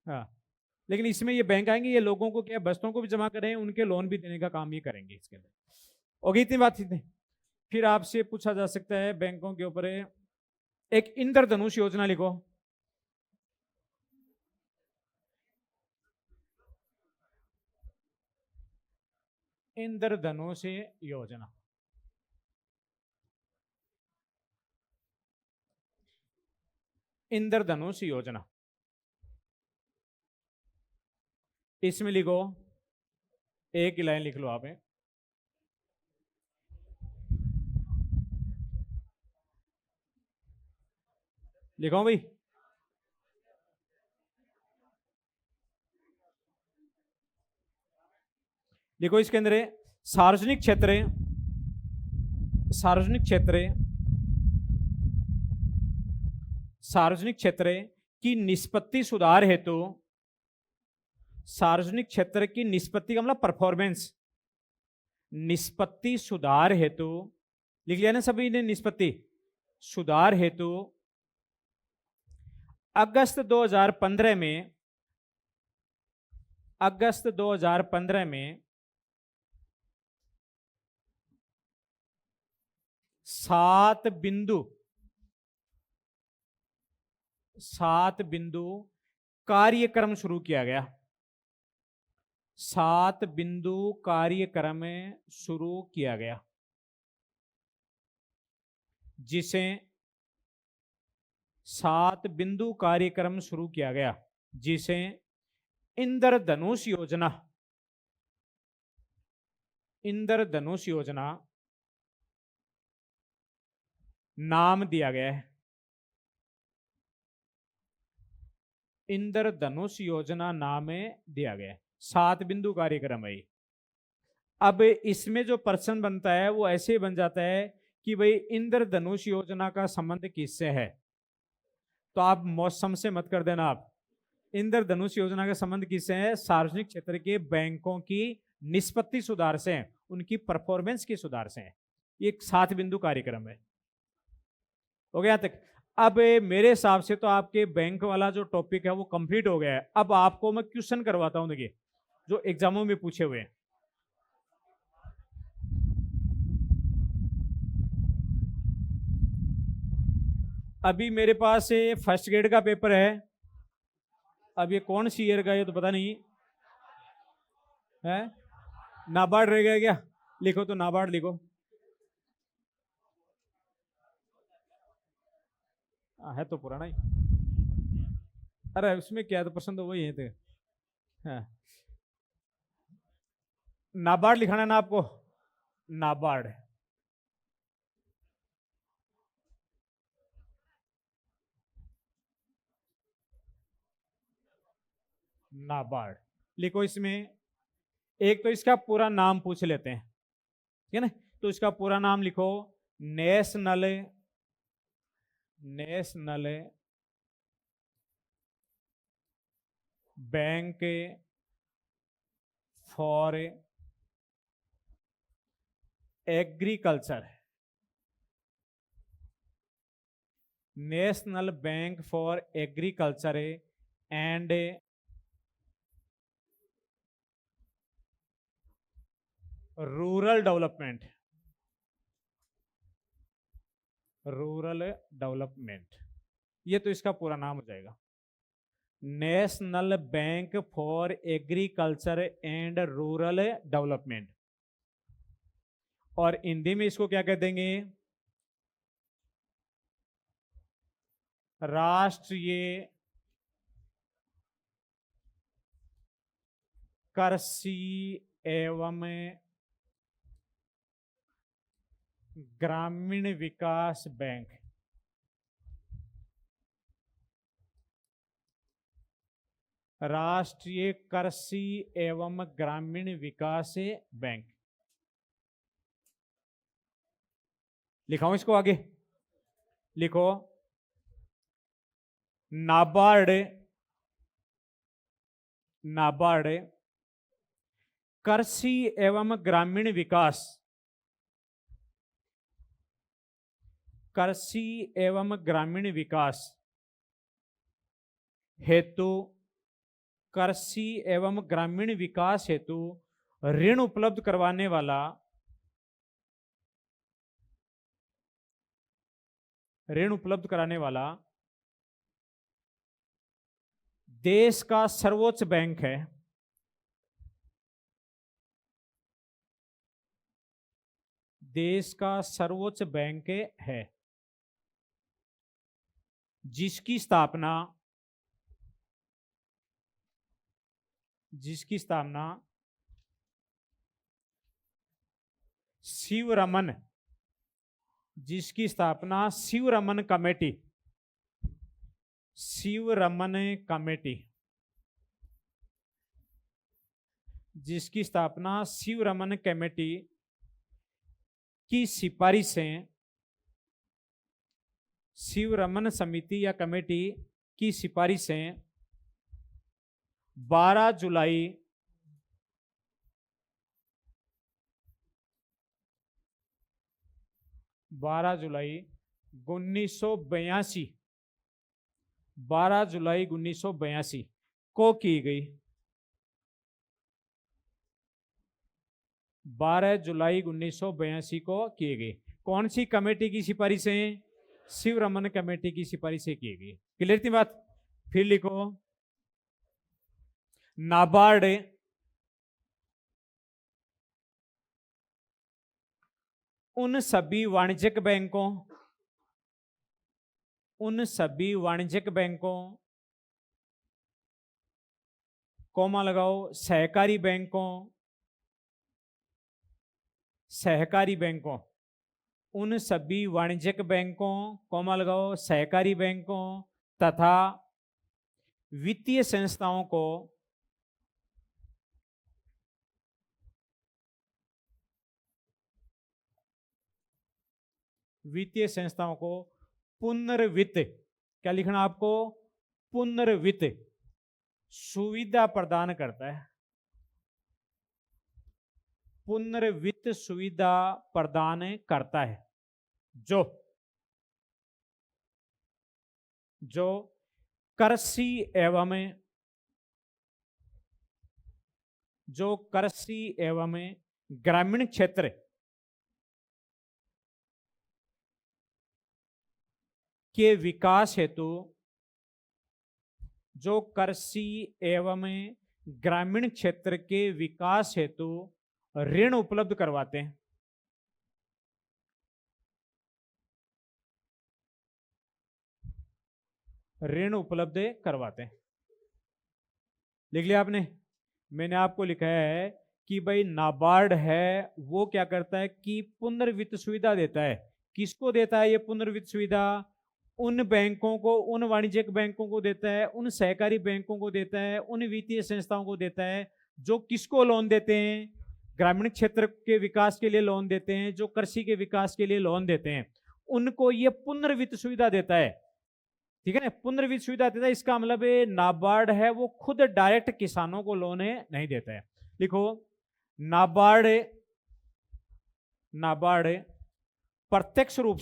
हाँ, लेकिन इसमें ये बैंक आएंगे, ये लोगों को क्या बस्तों को भी जमा करें, उनके लोन भी देने का काम ये करेंगे इसके अंदर। होगी इतनी बात थी। फिर आपसे पूछा जा सकता है बैंकों के ऊपर एक इंद्रधनुष योजना लिखो। इंद्रधनुष योजना, इंद्रधनुष योजना, इसमें लिखो, एक ही लाइन लिख लो आप, लिखो भाई। देखो इसके अंदर सार्वजनिक क्षेत्र, सार्वजनिक क्षेत्र, सार्वजनिक क्षेत्र की निष्पत्ति सुधार हेतु, सार्वजनिक क्षेत्र की निष्पत्ति का मतलब परफॉर्मेंस, निष्पत्ति सुधार हेतु, लिख लिया ना सभी ने, निष्पत्ति सुधार हेतु अगस्त 2015 में, अगस्त 2015 में 7 बिंदु कार्यक्रम शुरू किया गया, 7 बिंदु कार्यक्रम शुरू किया गया, जिसे 7 बिंदु कार्यक्रम शुरू किया गया, जिसे इंद्रधनुष योजना, इंद्रधनुष योजना नाम दिया गया है, इंद्रधनुष योजना नाम दिया गया है। 7 बिंदु कार्यक्रम है। अब इसमें जो प्रश्न बनता है वो ऐसे बन जाता है कि भाई इंद्रधनुष योजना का संबंध किससे है, तो आप मौसम से मत कर देना, आप इंद्रधनुष योजना का संबंध किससे है? सार्वजनिक क्षेत्र के बैंकों की निष्पत्ति सुधार से है, उनकी परफॉर्मेंस के सुधार से है। ये 7 बिंदु कार्यक्रम है। हो गया तक? अब मेरे हिसाब से तो आपके बैंक वाला जो टॉपिक है वो कंप्लीट हो गया है। अब आपको मैं क्वेश्चन करवाता हूं, देखिए जो एग्जामों में पूछे हुए हैं। अभी मेरे पास फर्स्ट ग्रेड का पेपर है, अब ये कौन सी ईयर का, ये तो पता नहीं है। नाबार्ड रह गया क्या? लिखो तो नाबार्ड लिखो। है तो पुराना ही, अरे उसमें क्या है, तो पसंद तो वही है थे। हाँ। नाबार्ड लिखाना ना आपको, नाबार्ड। नाबार्ड। लिखो इसमें, एक तो इसका पूरा नाम पूछ लेते हैं, ठीक है ना। तो इसका पूरा नाम लिखो, national bank for agriculture, national bank for agriculture and rural development, ये तो इसका पूरा नाम हो जाएगा, national bank for agriculture and rural development. और हिंदी में इसको क्या कह देंगे, राष्ट्रीय कृषि एवं ग्रामीण विकास बैंक। राष्ट्रीय कृषि एवं ग्रामीण विकास बैंक। लिखाऊं इसको आगे, लिखो नाबार्ड कृषि एवं ग्रामीण विकास, कृषि एवं ग्रामीण विकास हेतु, कृषि एवं ग्रामीण विकास हेतु ऋण उपलब्ध करवाने वाला, देश का सर्वोच्च बैंक है, देश का सर्वोच्च बैंक है, जिसकी स्थापना शिवरमन, कमेटी, जिसकी स्थापना शिवरमन कमेटी की सिफारिशें, शिवरमन समिति या कमेटी की सिफारिशें 12 जुलाई 1982, 12 जुलाई 1982 को की गई, 12 जुलाई 1982 को की गई। कौन सी कमेटी की सिफारिशें, शिवरमन कमेटी की सिफारिशें की गई। क्लियर थी बात। फिर लिखो नाबार्ड उन सभी वाणिज्यिक बैंकों, कोमा लगाओ, सहकारी बैंकों, उन सभी वाणिज्यिक बैंकों, कोमा लगाओ, सहकारी बैंकों तथा वित्तीय संस्थाओं को पुनर्वित्त, क्या लिखना आपको, पुनर्वित्त सुविधा प्रदान करता है, पुनर्वित्त सुविधा प्रदान करता है, जो कृषि एवं ग्रामीण क्षेत्र के विकास हेतु, जो कृषि एवं ग्रामीण क्षेत्र के विकास हेतु ऋण उपलब्ध करवाते हैं, लिख लिया आपने। मैंने आपको लिखा है कि भाई नाबार्ड है वो क्या करता है कि पुनर्वित्त सुविधा देता है। किसको देता है ये पुनर्वित्त सुविधा, उन बैंकों को, उन वाणिज्यिक बैंकों को देता है, उन सहकारी बैंकों को देता है, उन वित्तीय संस्थाओं को देता है जो किसको लोन देते हैं, ग्रामीण क्षेत्र के विकास के लिए लोन देते हैं, जो कृषि के विकास के लिए लोन देते हैं, उनको ये पुनर्वित्त सुविधा देता है। ठीक है ना, पुनर्वित्त सुविधा देता है। इसका मतलब नाबार्ड है वो खुद डायरेक्ट किसानों को लोन नहीं देता है। लिखो, नाबार्ड प्रत्यक्ष रूप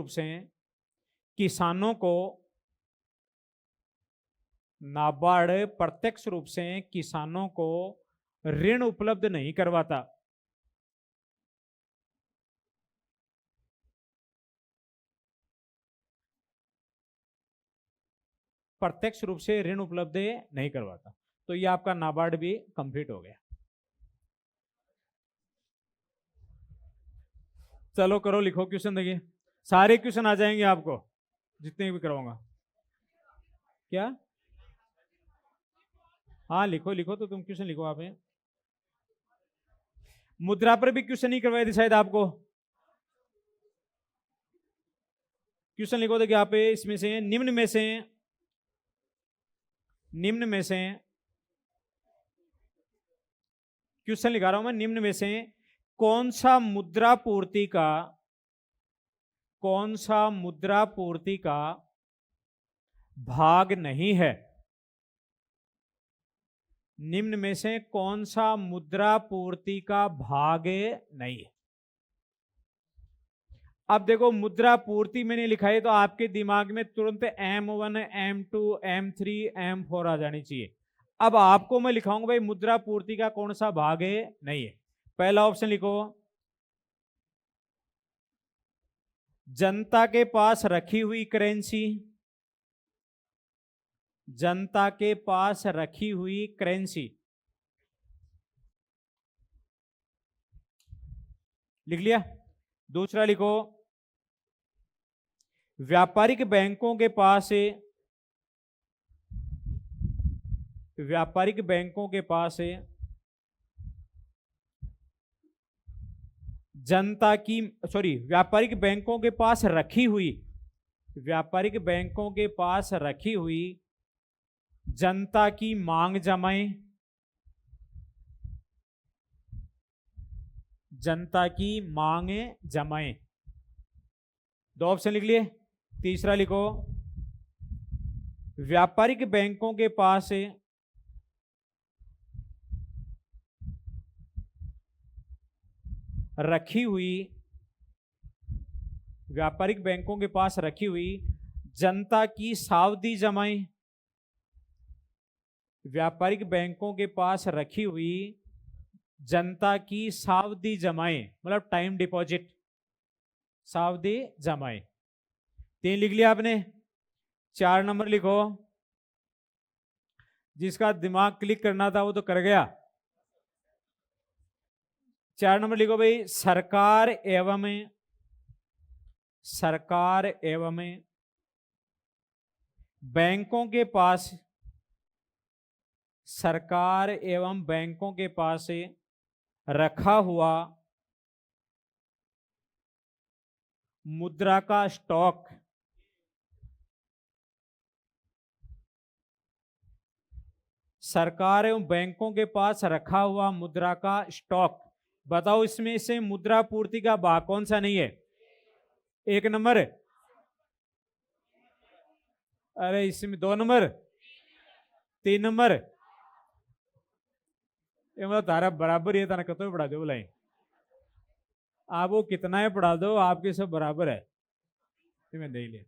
से किसानों को, नाबार्ड प्रत्यक्ष रूप से किसानों को ऋण उपलब्ध नहीं करवाता। प्रत्यक्ष रूप से ऋण उपलब्ध नहीं करवाता। तो ये आपका नाबार्ड भी कंप्लीट हो गया। चलो करो, लिखो क्वेश्चन। देखिए सारे क्वेश्चन आ जाएंगे आपको, जितने भी करवाऊंगा। क्या? हाँ लिखो लिखो, तो तुम क्वेश्चन लिखो। आप मुद्रा पर भी क्वेश्चन नहीं करवाए थे शायद आपको। क्वेश्चन लिखो। देखिए आप इसमें से निम्न में से क्वेश्चन लिखा रहा हूं मैं। निम्न में से कौन सा मुद्रा पूर्ति का भाग नहीं है? निम्न में से कौन सा मुद्रा पूर्ति का भाग नहीं है? अब देखो, मुद्रा पूर्ति मैंने लिखा है तो आपके दिमाग में तुरंत M1, M2, M3, M4 आ जानी चाहिए। अब आपको मैं लिखाऊंगा भाई मुद्रा पूर्ति का कौन सा भाग नहीं है। पहला ऑप्शन लिखो, जनता के पास रखी हुई करेंसी। जनता के पास रखी हुई करेंसी, लिख लिया। दूसरा लिखो, व्यापारिक बैंकों के पास जनता की, व्यापारिक बैंकों के पास रखी हुई जनता की मांग जमाएं। जनता की मांग जमाएं। दो ऑप्शन लिख लिए। तीसरा लिखो, व्यापारिक बैंकों के पास रखी हुई जनता की सावधि जमाएं। व्यापारिक बैंकों के पास रखी हुई जनता की सावधि जमाएं, मतलब टाइम डिपॉजिट, सावधि जमाएं। 3 लिख लिया आपने। 4 नंबर लिखो, जिसका दिमाग क्लिक करना था वो तो कर गया। 4 नंबर लिखो भाई, सरकार एवं बैंकों के पास रखा हुआ मुद्रा का स्टॉक। सरकार एवं बैंकों के पास रखा हुआ मुद्रा का स्टॉक। बताओ इसमें से मुद्रा पूर्ति का भाग कौन सा नहीं है? 1 नंबर। अरे इसमें 2 नंबर, 3 नंबर। ये मतलब तारा बराबर है, तारा कतो पढ़ा दो बोला। आप वो कितना है पढ़ा दो, आपके सब बराबर है। मैं दे लिया।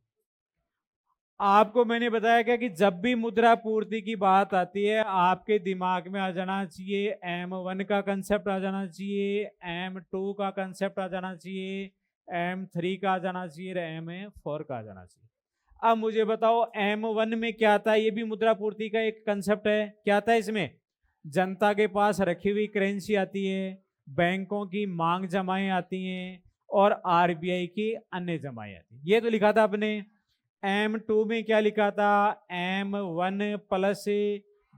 आपको मैंने बताया क्या कि जब भी मुद्रा पूर्ति की बात आती है आपके दिमाग में आ जाना चाहिए M1 का कंसेप्ट आ जाना चाहिए, M2 का कंसेप्ट आ जाना चाहिए, M3 का आ जाना चाहिए, M4 का आ जाना चाहिए। अब मुझे बताओ M1 में क्या आता है? ये भी मुद्रा पूर्ति का एक कंसेप्ट है। क्या आता है इसमें? जनता के पास रखी हुई करेंसी आती है, बैंकों की मांग जमाएं आती हैं और RBI की अन्य जमाएं आती हैं। ये तो लिखा था आपने। M2 में क्या लिखा था? M1 प्लस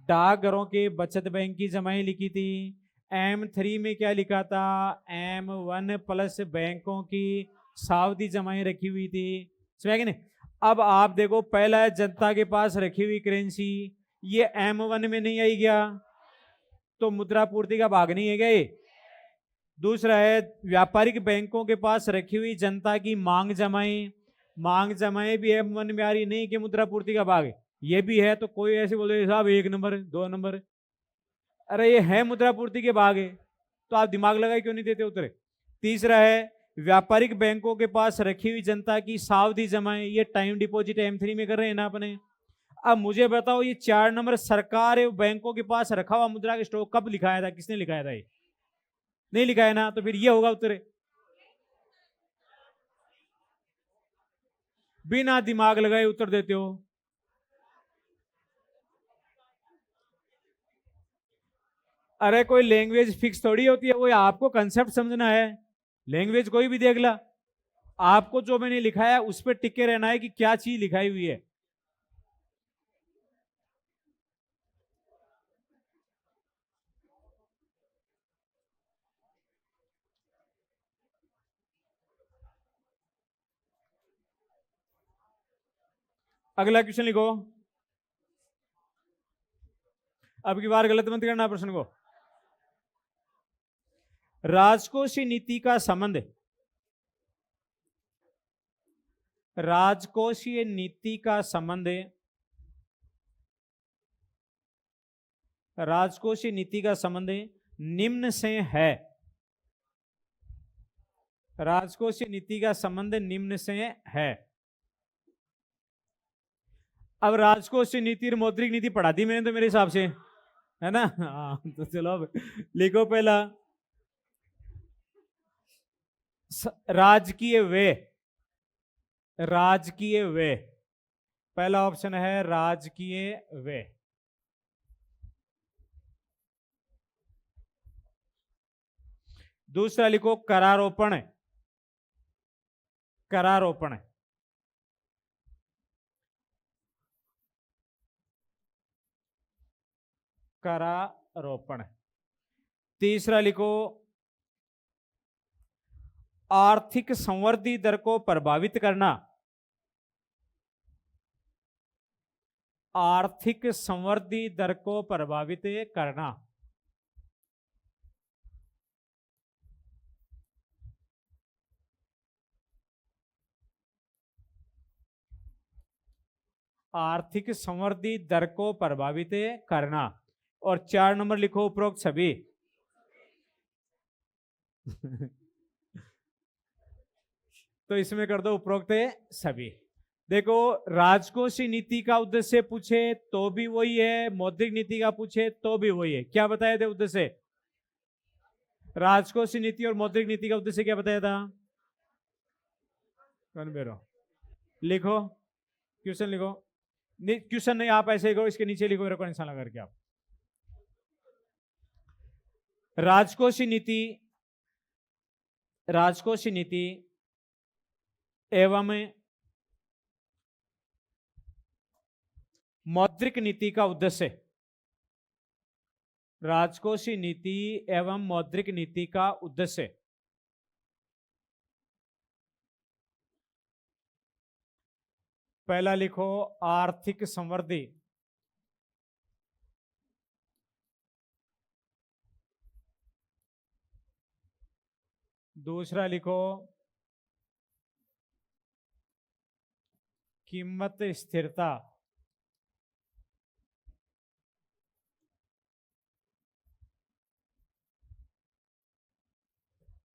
डाकघरों के बचत बैंक की जमाएं लिखी थी। M3 में क्या लिखा था, M1 प्लस बैंकों की सावधि जमाएं रखी हुई थी, समझ गए नहीं। अब आप देखो, पहला है जनता के पास रखी हुई करेंसी, ये M1 में नहीं आई गया, तो मुद्रा पूर्ति का भाग नहीं है क्या ये। दूसरा है व्यापारिक बैंकों के पास रखी हुई जनता की मांग जमाएं, मांग जमाएं भी M1 में आ रही नहीं कि मुद्रा पूर्ति का भाग है, ये भी है। तो कोई ऐसे बोले साहब 1 नंबर 2 नंबर, अरे ये है मुद्रा पूर्ति के भाग है, तो आप दिमाग लगाए क्यों नहीं देते उतरे। तीसरा है व्यापारिक बैंकों के पास रखी हुई जनता की सावधि जमाएं, ये टाइम डिपॉजिट M3 में कर रहे हैं ना अपने। अब मुझे बताओ ये 4 नंबर सरकार बैंकों के पास रखा हुआ मुद्रा के स्टॉक कब लिखाया था, किसने लिखाया था, ये नहीं लिखाया ना, तो फिर ये होगा उत्तर। बिना दिमाग लगाए उत्तर देते हो। अरे कोई लैंग्वेज फिक्स थोड़ी होती है, वो आपको कंसेप्ट समझना है। लैंग्वेज कोई भी देख ला, आपको जो मैंने लिखा है उस पर टिके रहना है कि क्या चीज लिखाई हुई है। अगला क्वेश्चन लिखो, अब की बार गलत मत करना प्रश्न को। राजकोषीय नीति का संबंध, राजकोषीय नीति का संबंध, राजकोषीय नीति का संबंध निम्न से है, राजकोषीय नीति का संबंध निम्न से है। अब राजकोषीय नीति और मौद्रिक नीति पढ़ा दी मैंने तो मेरे हिसाब से, है ना। हाँ तो चलो अब लिखो, पहला राजकीय व्यय, राजकीय व्यय, पहला ऑप्शन है राजकीय व्यय। दूसरा लिखो करारोपण, करारोपण। करारोपण। तीसरा लिखो आर्थिक संवृद्धि दर को प्रभावित करना, आर्थिक संवृद्धि दर को प्रभावित करना। आर्थिक संवृद्धि दर को प्रभावित करना। और 4 नंबर लिखो उपरोक्त सभी। तो इसमें कर दो उपरोक्त सभी। देखो राजकोषीय नीति का उद्देश्य पूछे तो भी वही है, मौद्रिक नीति का पूछे तो भी वही है। क्या बताया था उद्देश्य, राजकोषीय नीति और मौद्रिक नीति का उद्देश्य क्या बताया था, कौन बेरो लिखो, क्वेश्चन लिखो। क्वेश्चन नहीं, आप ऐसे लिखो, इसके नीचे लिखो मेरे को निशान लगा करके आप। राजकोषीय नीति, राजकोषीय नीति एवं मौद्रिक नीति का उद्देश्य, राजकोषीय नीति एवं मौद्रिक नीति का उद्देश्य, पहला लिखो आर्थिक संवृद्धि, दूसरा लिखो कीमत स्थिरता,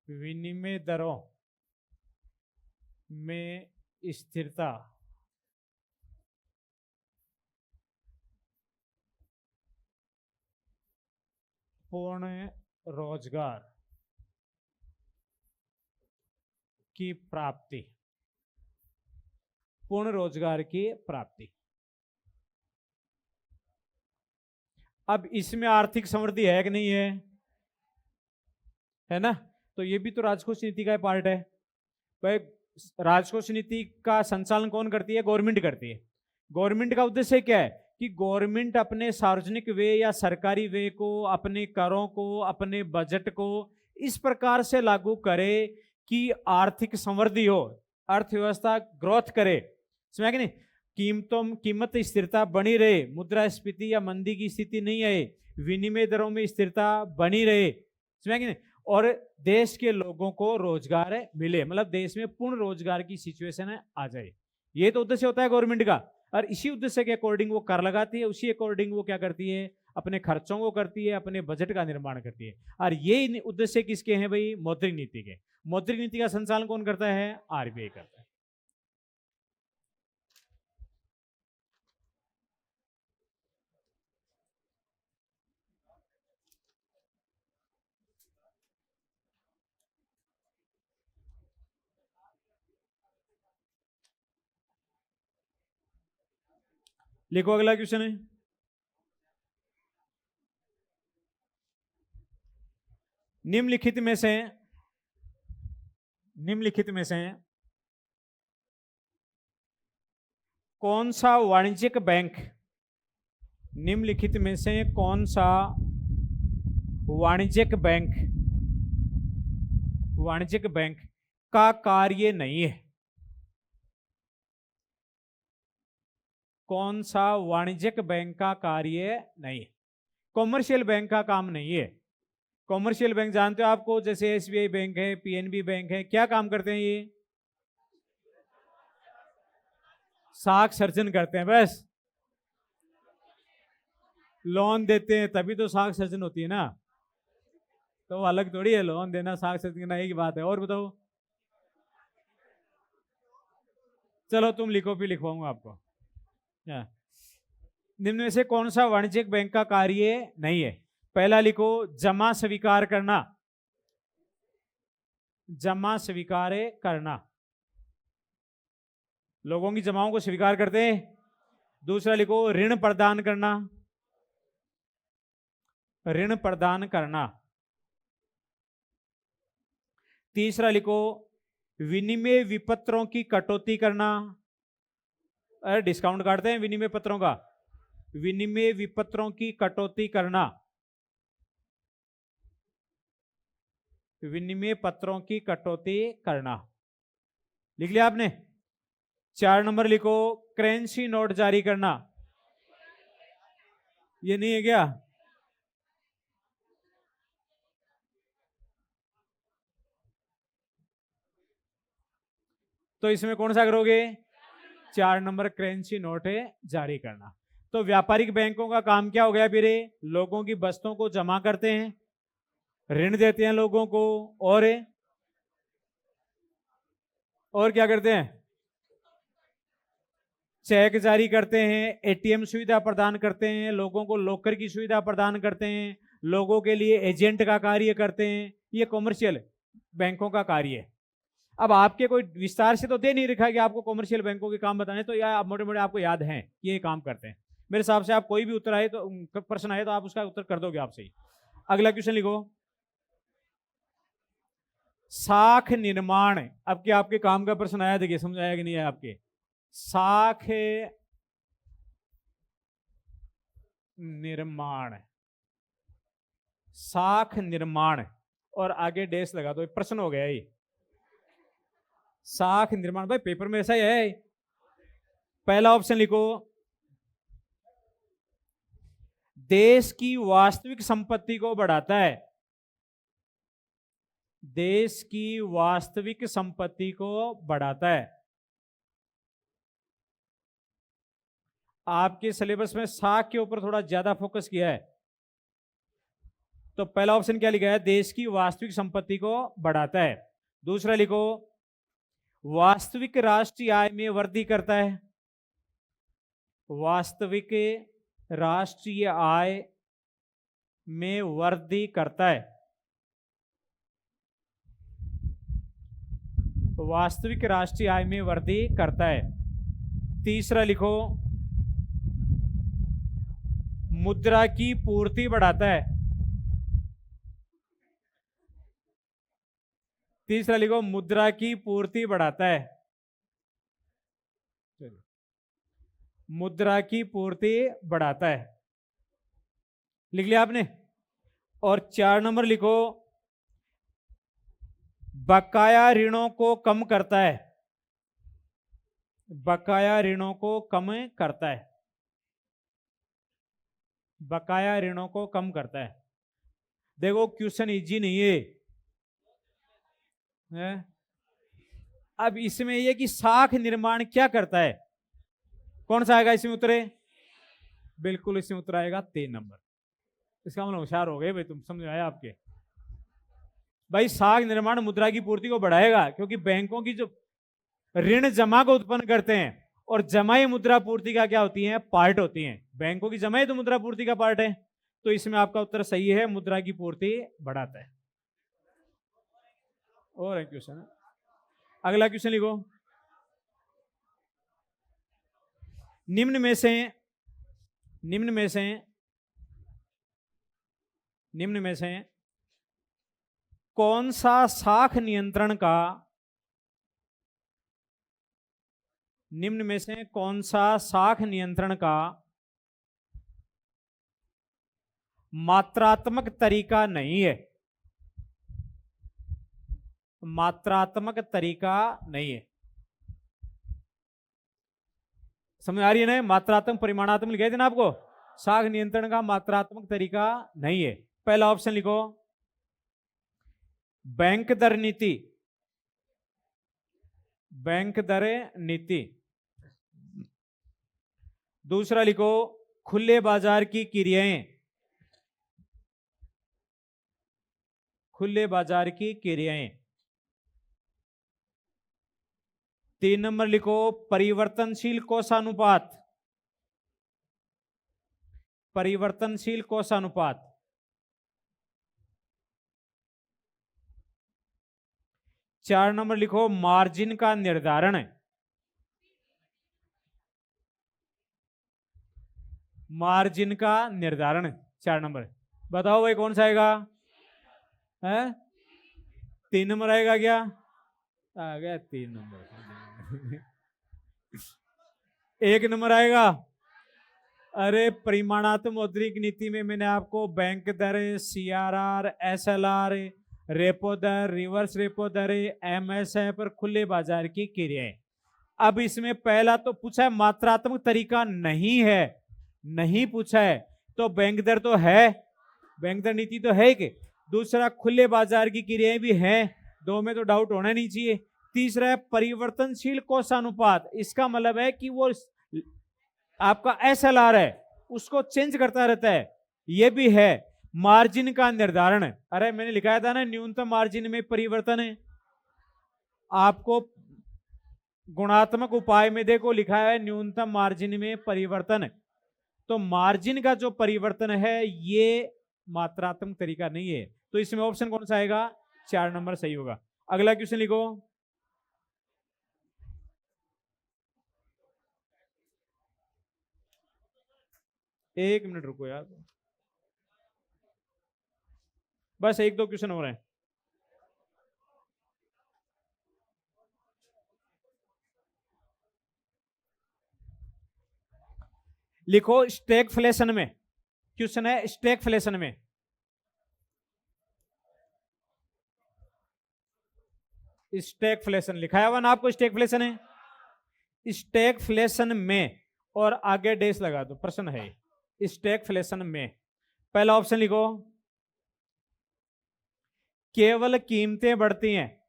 विनिमय दरों में स्थिरता, पूर्ण रोजगार की प्राप्ति, पूर्ण रोजगार की प्राप्ति। अब इसमें आर्थिक समृद्धि है कि नहीं है ना। तो ये भी तो राजकोषीय नीति का पार्ट है। भाई राजकोषीय नीति का संचालन कौन करती है, गवर्नमेंट करती है। गवर्नमेंट का उद्देश्य क्या है कि गवर्नमेंट अपने सार्वजनिक व्यय या सरकारी व्यय को, अपने करों को, अपने बजट को इस प्रकार से लागू करे कि आर्थिक समृद्धि हो, अर्थव्यवस्था ग्रोथ करे, समझा कि नहीं, कीमत स्थिरता बनी रहे, मुद्रास्फीति या मंदी की स्थिति नहीं आए, विनिमय दरों में स्थिरता बनी रहे, समझा कि नहीं, और देश के लोगों को रोजगार मिले, मतलब देश में पूर्ण रोजगार की सिचुएशन आ जाए। ये तो उद्देश्य होता है गवर्नमेंट का, और इसी उद्देश्य के अकॉर्डिंग वो कर लगाती है, उसी अकॉर्डिंग वो क्या करती है, अपने खर्चों को करती है, अपने बजट का निर्माण करती है। और ये उद्देश्य किसके हैं भाई? मौद्रिक नीति के। मौद्रिक नीति का संचालन कौन करता है? आरबीआई करता है। लिखो अगला क्वेश्चन है, निम्नलिखित में से कौन सा वाणिज्यिक बैंक, निम्नलिखित में से कौन सा वाणिज्यिक बैंक का कार्य नहीं है? कौन सा वाणिज्यिक बैंक का कार्य नहीं है? कॉमर्शियल बैंक का काम नहीं है। कॉमर्शियल बैंक जानते हो आपको, जैसे एसबीआई बैंक है, पीएनबी बैंक है, क्या काम करते हैं? ये साख सर्जन करते हैं, बस लोन देते हैं, तभी तो साख सर्जन होती है ना, तो अलग थोड़ी है, लोन देना साख सर्जन करना एक ही बात है। और बताओ, चलो तुम लिखो, फिर लिखवाऊंगा आपको। निम्न में से कौन सा वाणिज्यिक बैंक का कार्य नहीं है? पहला लिखो, जमा स्वीकार करना, जमा स्वीकार करना, लोगों की जमाओं को स्वीकार करते हैं। दूसरा लिखो, ऋण प्रदान करना, ऋण प्रदान करना। तीसरा लिखो, विनिमय विपत्रों की कटौती करना, अरे डिस्काउंट काटते हैं विनिमय पत्रों का, विनिमय विपत्रों की कटौती करना, विनिमय पत्रों की कटौती करना। लिख लिया आपने? 4 नंबर लिखो, करेंसी नोट जारी करना। ये नहीं है क्या? तो इसमें कौन सा करोगे? 4 नंबर, करेंसी नोट जारी करना। तो व्यापारिक बैंकों का काम क्या हो गया फिर? लोगों की वस्तुओं को जमा करते हैं, ऋण देते हैं लोगों को, और क्या करते हैं? चेक जारी करते हैं, एटीएम सुविधा प्रदान करते हैं, लोगों को लॉकर की सुविधा प्रदान करते हैं, लोगों के लिए एजेंट का कार्य करते हैं। ये कॉमर्शियल बैंकों का कार्य है। अब आपके कोई विस्तार से तो दे नहीं रखा कि आपको कॉमर्शियल बैंकों के काम बताने, तो या मोटे मोटे आपको याद हैं कि ये काम करते हैं। मेरे हिसाब से आप कोई भी उत्तर आए तो, प्रश्न आए तो आप उसका उत्तर कर दोगे आप सही। अगला क्वेश्चन लिखो, साख निर्माण। अब क्या आपके काम का प्रश्न आया? देखिए समझाया कि नहीं है आपके। साख निर्माण, साख निर्माण, और आगे डैश लगा दो, प्रश्न हो गया ये। साख निर्माण, भाई पेपर में ऐसा ही है। पहला ऑप्शन लिखो, देश की वास्तविक संपत्ति को बढ़ाता है, देश की वास्तविक संपत्ति को बढ़ाता है। आपके सिलेबस में साख के ऊपर थोड़ा ज्यादा फोकस किया है, तो पहला ऑप्शन क्या लिखा है? देश की वास्तविक संपत्ति को बढ़ाता है। दूसरा लिखो, वास्तविक राष्ट्रीय आय में वृद्धि करता है, वास्तविक राष्ट्रीय आय में वृद्धि करता है, वास्तविक राष्ट्रीय आय में वृद्धि करता है। तीसरा लिखो, मुद्रा की पूर्ति बढ़ाता है, तीसरा लिखो, मुद्रा की पूर्ति बढ़ाता है। मुद्रा की पूर्ति बढ़ाता है। लिख लिया आपने। और 4 नंबर लिखो, बकाया ऋणों को कम करता है। बकाया ऋणों को कम करता है। बकाया ऋणों को कम करता है। देखो क्वेश्चन इजी नहीं है? अब इसमें यह कि साख निर्माण क्या करता है, कौन सा आएगा इसमें उत्तरे? बिल्कुल इसमें उत्तर आएगा 3 नंबर। इसका मतलब होशियार हो गए भाई, तुम समझ आया आपके। भाई साख निर्माण मुद्रा की पूर्ति को बढ़ाएगा, क्योंकि बैंकों की जो ऋण जमा को उत्पन्न करते हैं, और जमाई मुद्रा पूर्ति का क्या होती है? पार्ट होती है। बैंकों की जमाई तो मुद्रा पूर्ति का पार्ट है। तो इसमें आपका उत्तर सही है, मुद्रा की पूर्ति बढ़ाता है। और एक क्वेश्चन, अगला क्वेश्चन लिखो। निम्न में से कौन सा साख नियंत्रण का निम्न में से कौन सा साख नियंत्रण का मात्रात्मक तरीका नहीं है? मात्रात्मक तरीका नहीं है। समझ आ रही है ना? मात्रात्मक परिमाणात्मक लिखे थे ना आपको। साख नियंत्रण का मात्रात्मक तरीका नहीं है। पहला ऑप्शन लिखो, बैंक दर नीति। बैंक दर नीति। दूसरा लिखो, खुले बाजार की क्रियाएं। खुले बाजार की क्रियाएं। 3 नंबर लिखो, परिवर्तनशील कोषानुपात। परिवर्तनशील कोषानुपात। 4 नंबर लिखो, मार्जिन का निर्धारण। मार्जिन का निर्धारण 4 नंबर। बताओ भाई कौन सा आएगा? है 3 नंबर आएगा क्या? आ गया 3 नंबर। 1 नंबर आएगा। अरे परिमाणात्मक मौद्रिक नीति में मैंने आपको बैंक दर, CRR, SLR, रेपो दर, रिवर्स रेपो दर, MSF पर खुले बाजार की क्रियाएं। अब इसमें पहला तो पूछा है मात्रात्मक तरीका नहीं है, नहीं पूछा है, तो बैंक दर तो है, बैंक दर नीति तो है कि। दूसरा खुले बाजार की क्रियाएं भी हैं, 2 में तो डाउट होना नहीं चाहिए। तीसरा है परिवर्तनशील कोषानुपात। इसका मतलब है कि वो आपका SLR है, उसको चेंज करता रहता है, ये भी है। मार्जिन का निर्धारण, अरे मैंने लिखाया था ना, न्यूनतम मार्जिन में परिवर्तन है। आपको गुणात्मक उपाय में देखो लिखा है न्यूनतम मार्जिन में परिवर्तन। तो मार्जिन का जो परिवर्तन है ये मात्रात्मक तरीका नहीं है। तो इसमें ऑप्शन कौन सा आएगा? 4 नंबर सही होगा। अगला क्वेश्चन लिखो। एक मिनट रुको यार, बस 1-2 क्वेश्चन हो रहे हैं। लिखो स्टैगफ्लेशन में, क्वेश्चन है स्टैगफ्लेशन में। स्टैगफ्लेशन लिखाया हुआ ना आपको, स्टैगफ्लेशन है। स्टैगफ्लेशन में और आगे डेस लगा दो, प्रश्न है स्टैगफ्लेशन में। पहला ऑप्शन लिखो, केवल कीमतें बढ़ती हैं।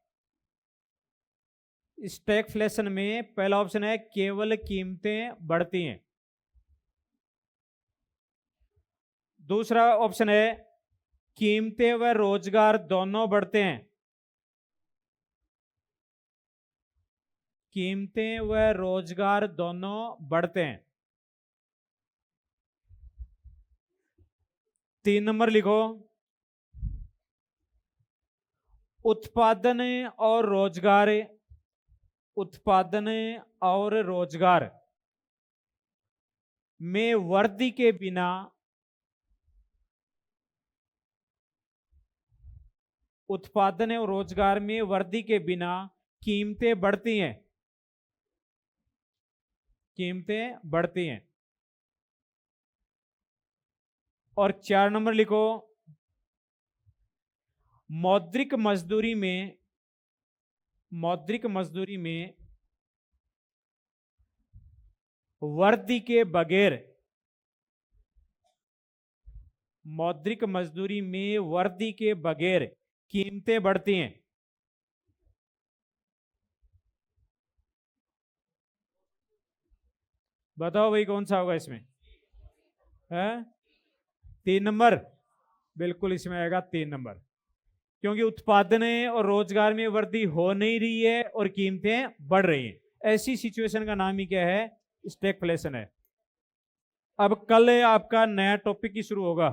स्टैगफ्लेशन में पहला ऑप्शन है केवल कीमतें बढ़ती हैं। दूसरा ऑप्शन है कीमतें व रोजगार दोनों बढ़ते हैं। कीमतें व रोजगार दोनों बढ़ते हैं। 3 नंबर लिखो, उत्पादन और रोजगार, उत्पादन और रोजगार में वृद्धि के बिना, उत्पादन और रोजगार में वृद्धि के बिना कीमतें बढ़ती हैं। कीमतें बढ़ती हैं। और 4 नंबर लिखो, मौद्रिक मजदूरी में वर्दी के बगैर कीमतें बढ़ती हैं। बताओ भाई कौन सा होगा इसमें? है 3 नंबर, बिल्कुल इसमें आएगा 3 नंबर, क्योंकि उत्पादन और रोजगार में वृद्धि हो नहीं रही है और कीमतें बढ़ रही हैं। ऐसी सिचुएशन का नाम ही क्या है? स्टैगफ्लेशन है। अब कल आपका नया टॉपिक ही शुरू होगा,